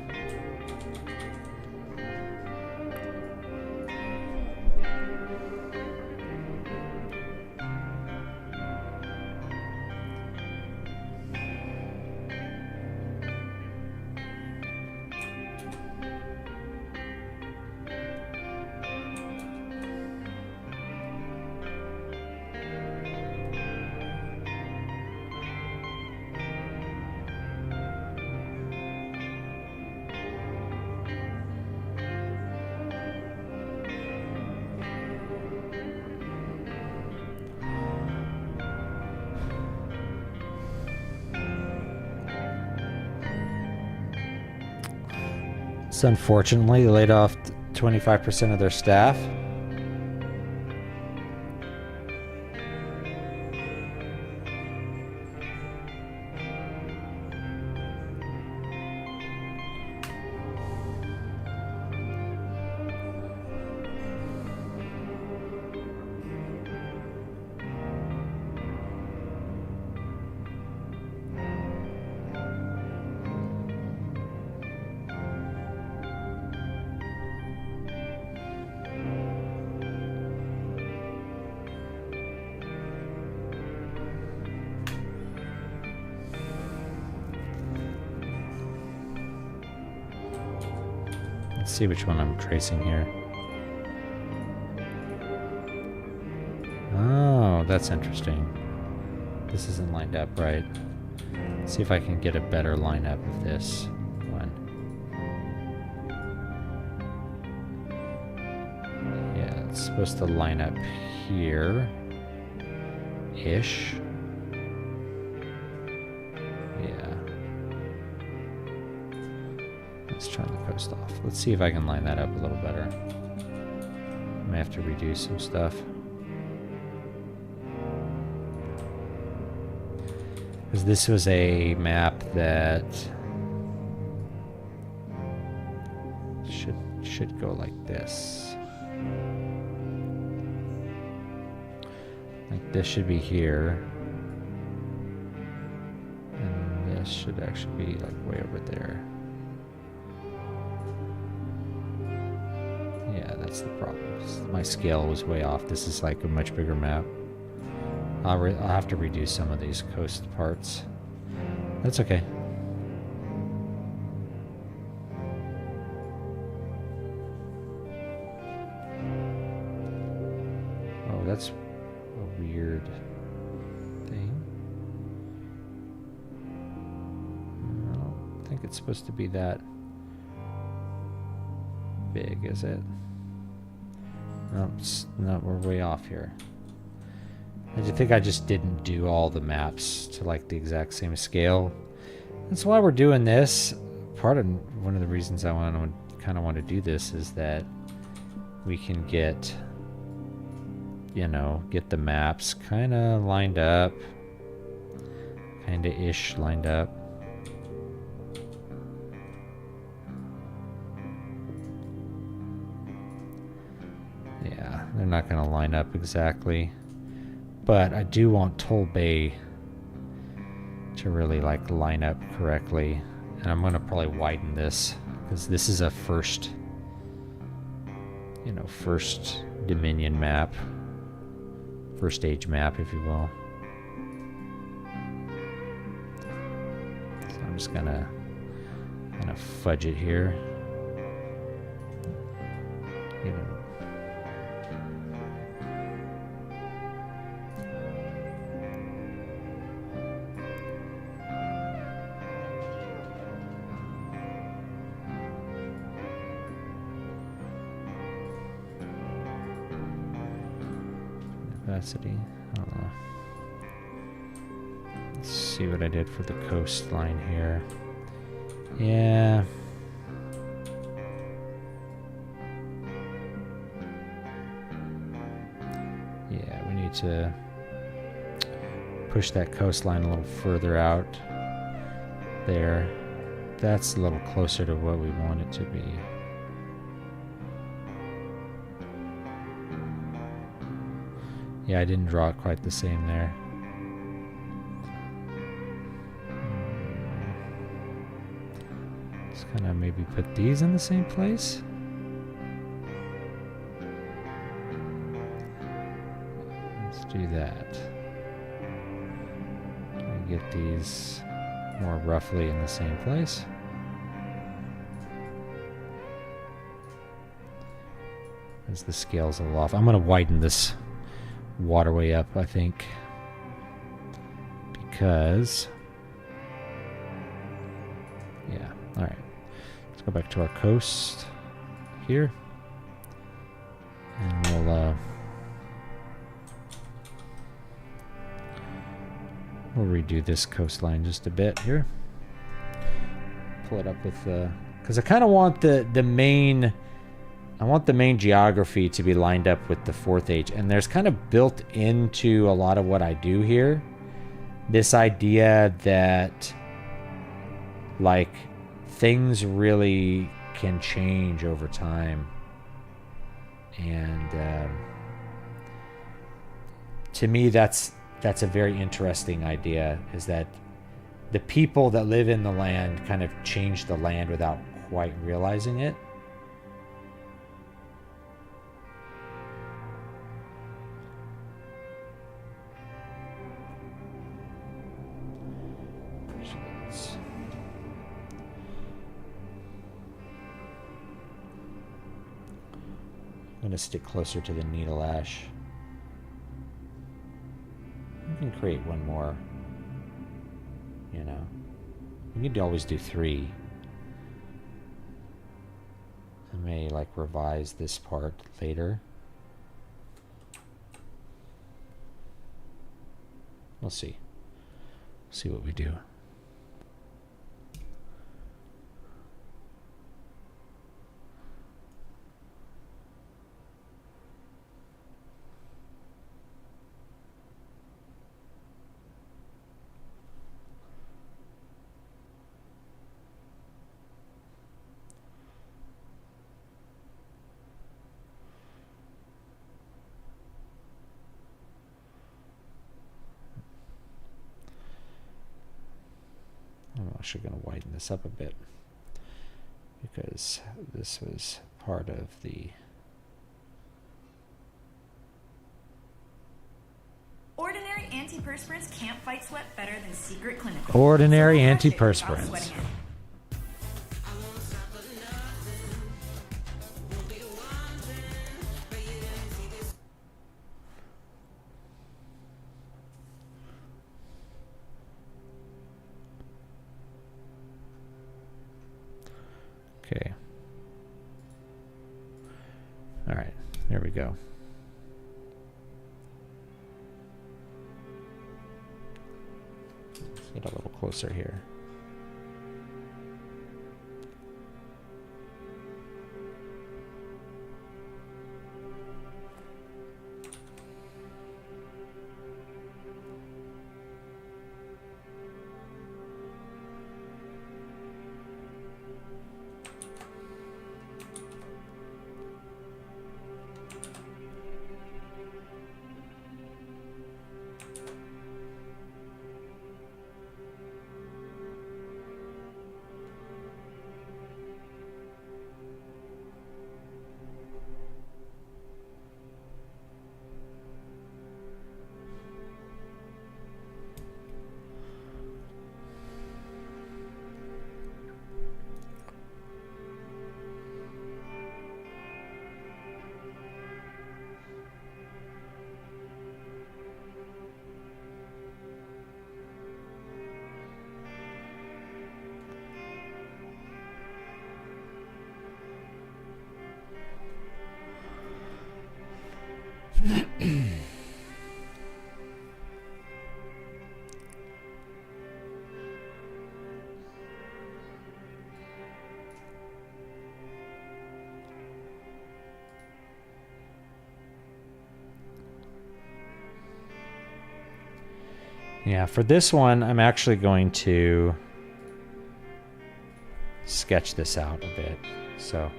So unfortunately, they laid off 25% of their staff. Let's see which one I'm tracing here. Oh, that's interesting. This isn't lined up right. Let's see if I can get a better lineup of this one. Yeah, it's supposed to line up here-ish. Let's turn the coast off. Let's see if I can line that up a little better. I may have to redo some stuff. Because this was a map that should go like this. Like this should be here. And this should actually be like way over there. That's the problem. My scale was way off. This is like a much bigger map. I'll have to redo some of these coast parts. That's okay. Oh, that's a weird thing. I don't think it's supposed to be that big, is it? No, no, we're way off here. I think I just didn't do all the maps to like the exact same scale. That's why we're doing this. One of the reasons I kind of want to do this is that we can get, you know, get the maps kind of lined up, kind of ish lined up. Yeah, they're not going to line up exactly. But I do want Toll Bay to really like line up correctly. And I'm going to probably widen this because this is a first, you know, first Dominion map. First age map, if you will. So I'm just going to kind of fudge it here. You know. Capacity. I don't know. Let's see what I did for the coastline here. Yeah. Yeah, we need to push that coastline a little further out there. That's a little closer to what we want it to be. Yeah, I didn't draw it quite the same there. Just kind of maybe put these in the same place. Let's do that. Get these more roughly in the same place. As the scale's a little off. I'm going to widen this waterway up, I think, because yeah, all right, let's go back to our coast here, and we'll redo this coastline just a bit here, pull it up with because I kind of want the main geography to be lined up with the fourth age. And there's kind of built into a lot of what I do here this idea that like things really can change over time. And to me, that's a very interesting idea, is that the people that live in the land kind of change the land without quite realizing it. I'm going to stick closer to the needle ash. You can create one more, you know. You need to always do 3. I may like revise this part later. We'll see. See what we do. I'm actually going to widen this up a bit, because this was part of the antiperspirants can't fight sweat better than Secret Clinical. Ordinary So don't stop antiperspirants. sweating it. Okay. All right, there we go. Let's get a little closer here. Yeah, for this one, I'm actually going to sketch this out a bit. So,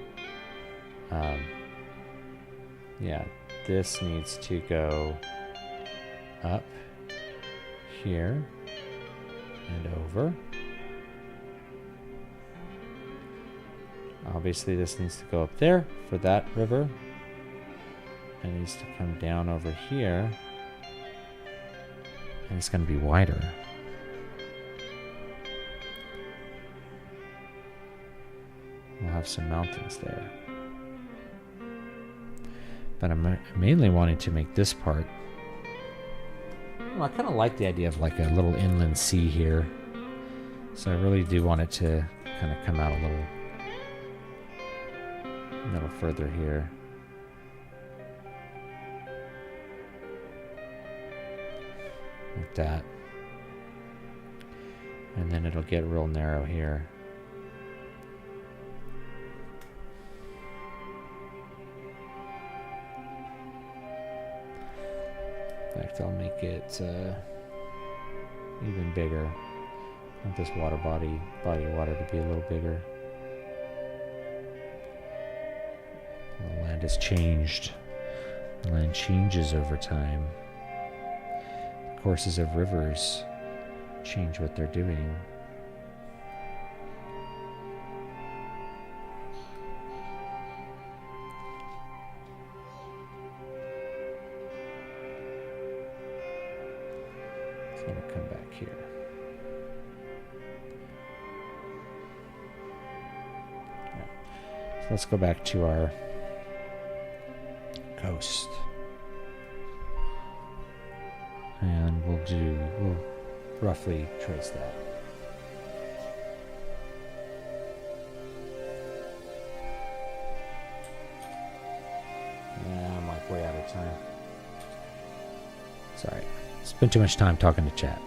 yeah, this needs to go up here and over. Obviously, this needs to go up there for that river. It needs to come down over here. And it's going to be wider. We'll have some mountains there. But I'm mainly wanting to make this part. Well, I kind of like the idea of like a little inland sea here. So I really do want it to kind of come out a little further here. Like that. And then it'll get real narrow here. In fact, I'll make it even bigger. I want this body of water to be a little bigger. The land has changed. The land changes over time. Courses of rivers change what they're doing. It's going to come back here. Right. So let's go back to our coast. And we'll roughly trace that. Yeah, I'm like way out of time. Sorry. Spent too much time talking to chat.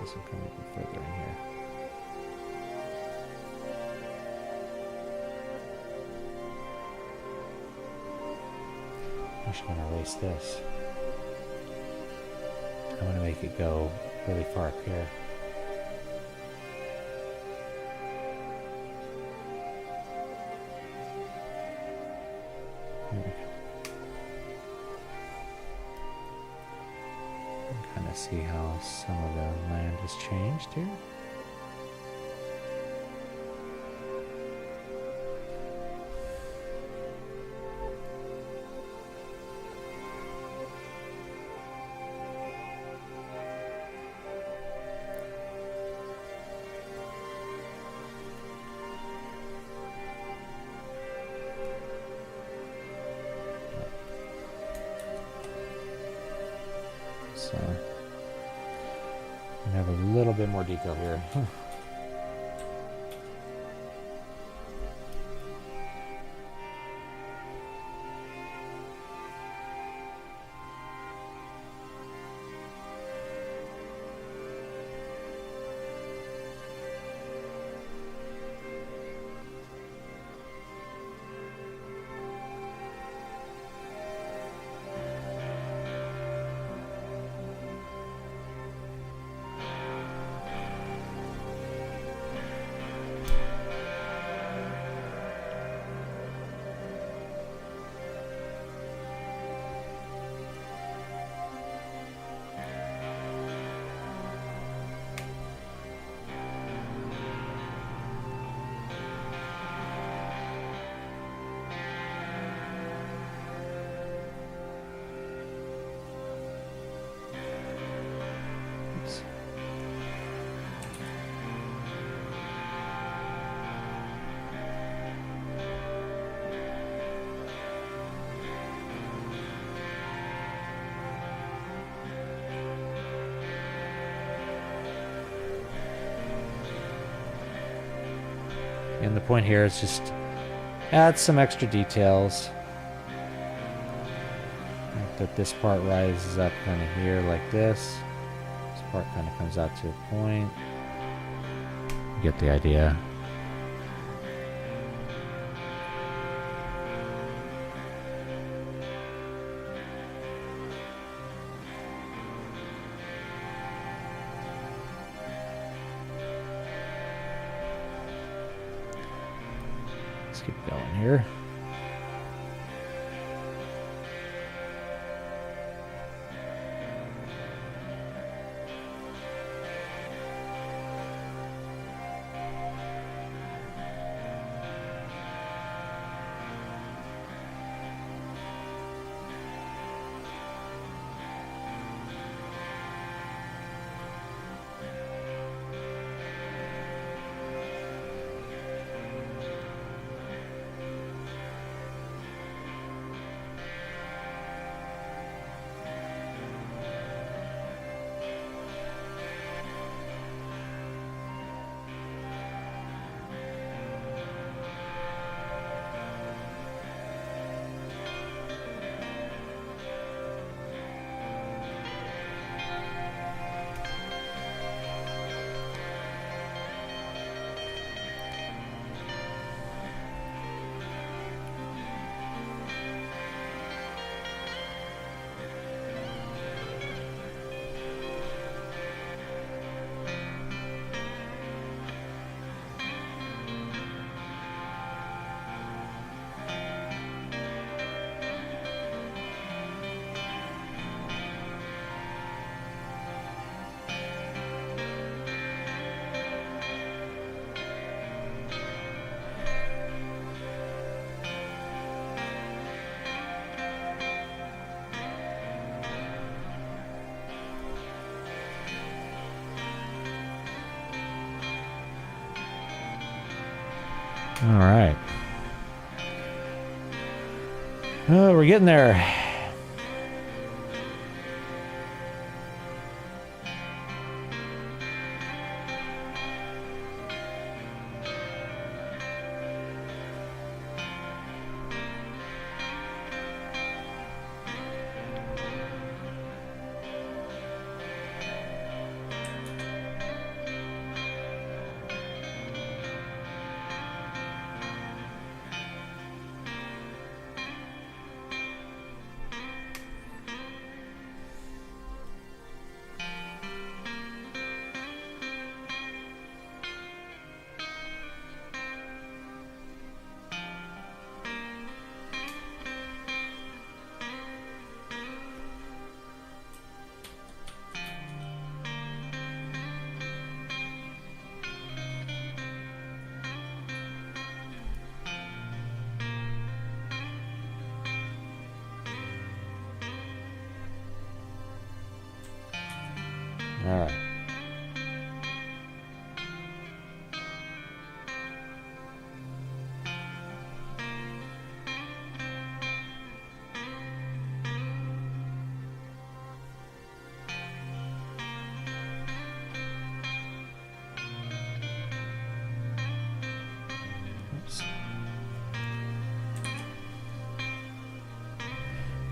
This will come even further in here. I'm actually going to erase this. I want to make it go really far up here. There we go. Kind of see how some of the land has changed here. So I have a little bit more detail here. And the point here is just add some extra details. Like that this part rises up kind of here like this. This part kind of comes out to a point. You get the idea. Let's keep going here. All right. Oh, we're getting there. All right.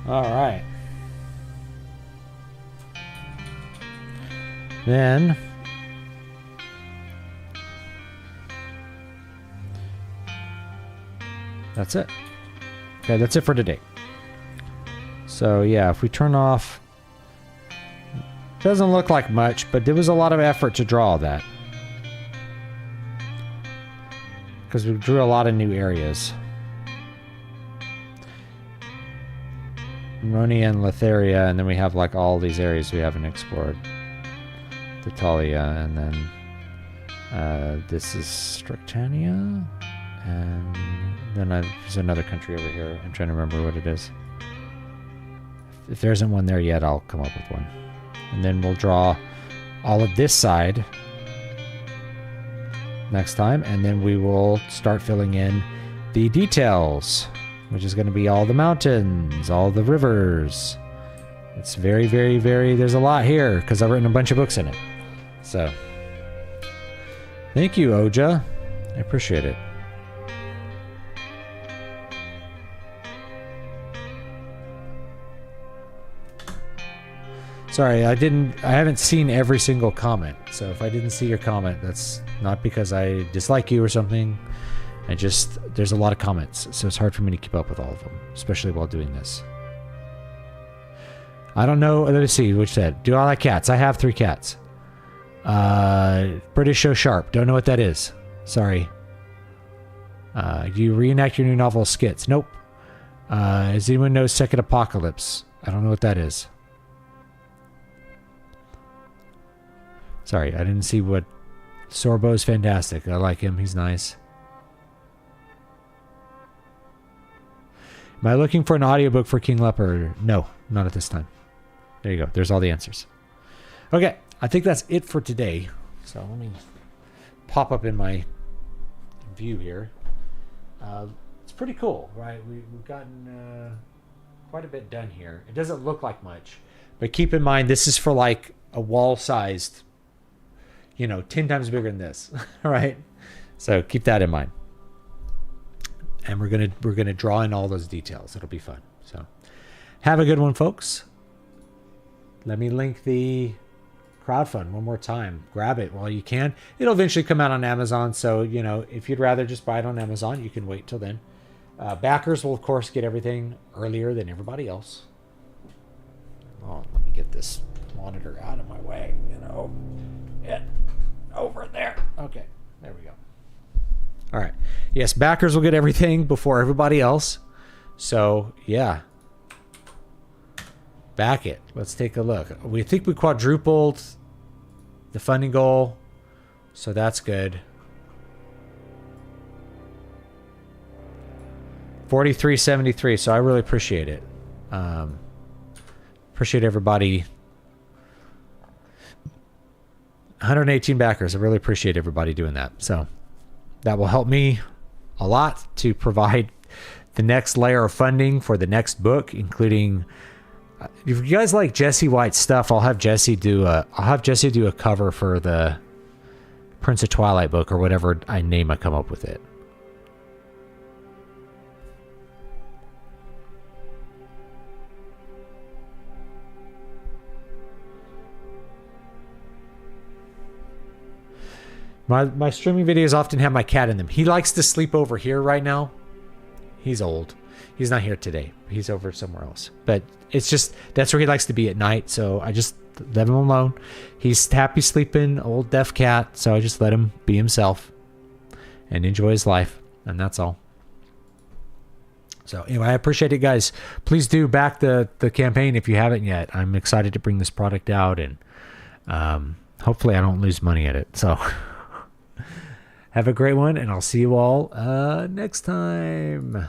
All right. Then that's it. Okay, that's it for today. So yeah, if we turn off, doesn't look like much, but there was a lot of effort to draw that. Because we drew a lot of new areas. Monia and Letharia, and then we have like all these areas we haven't explored. Italia, and then this is Strictania, and then there's another country over here. I'm trying to remember what it is. If there isn't one there yet, I'll come up with one. And then we'll draw all of this side next time, and then we will start filling in the details, which is going to be all the mountains, all the rivers. It's very, very, very, there's a lot here because I've written a bunch of books in it. So, thank you, Oja. I appreciate it. Sorry, I haven't seen every single comment. So if I didn't see your comment, that's not because I dislike you or something. There's a lot of comments, so it's hard for me to keep up with all of them, especially while doing this. I don't know. Let me see. Which said, do I like cats? I have 3 cats. British Show Sharp. Don't know what that is. Sorry. Do you reenact your new novel skits? Nope. Does anyone know Second Apocalypse? I don't know what that is. Sorry, I didn't see what... Sorbo's fantastic. I like him. He's nice. Am I looking for an audiobook for King Leopard? No, not at this time. There you go. There's all the answers. Okay, I think that's it for today. So let me pop up in my view here. It's pretty cool, right? We've gotten quite a bit done here. It doesn't look like much, but keep in mind this is for like a wall-sized, 10 times bigger than this, right? So keep that in mind. And we're gonna draw in all those details. It'll be fun. So have a good one, folks. Let me link the crowdfund one more time. Grab it while you can. It'll eventually come out on Amazon. So, if you'd rather just buy it on Amazon, you can wait till then. Backers will, of course, get everything earlier than everybody else. Oh, let me get this monitor out of my way. Over there. Okay, there we go. All right. Yes, backers will get everything before everybody else. So, yeah. Back it. Let's take a look. We think we quadrupled the funding goal. So that's good. 43.73. So I really appreciate it. Appreciate everybody. 118 backers. I really appreciate everybody doing that. So that will help me a lot to provide the next layer of funding for the next book, including if you guys like Jesse White's stuff, I'll have Jesse do a cover for the Prince of Twilight book or whatever I come up with it. My streaming videos often have my cat in them. He likes to sleep over here right now. He's old. He's not here today. He's over somewhere else. But it's just, that's where he likes to be at night. So I just let him alone. He's happy sleeping, old deaf cat. So I just let him be himself and enjoy his life. And that's all. So anyway, I appreciate it, guys. Please do back the campaign if you haven't yet. I'm excited to bring this product out. And hopefully I don't lose money at it. So have a great one. And I'll see you all next time.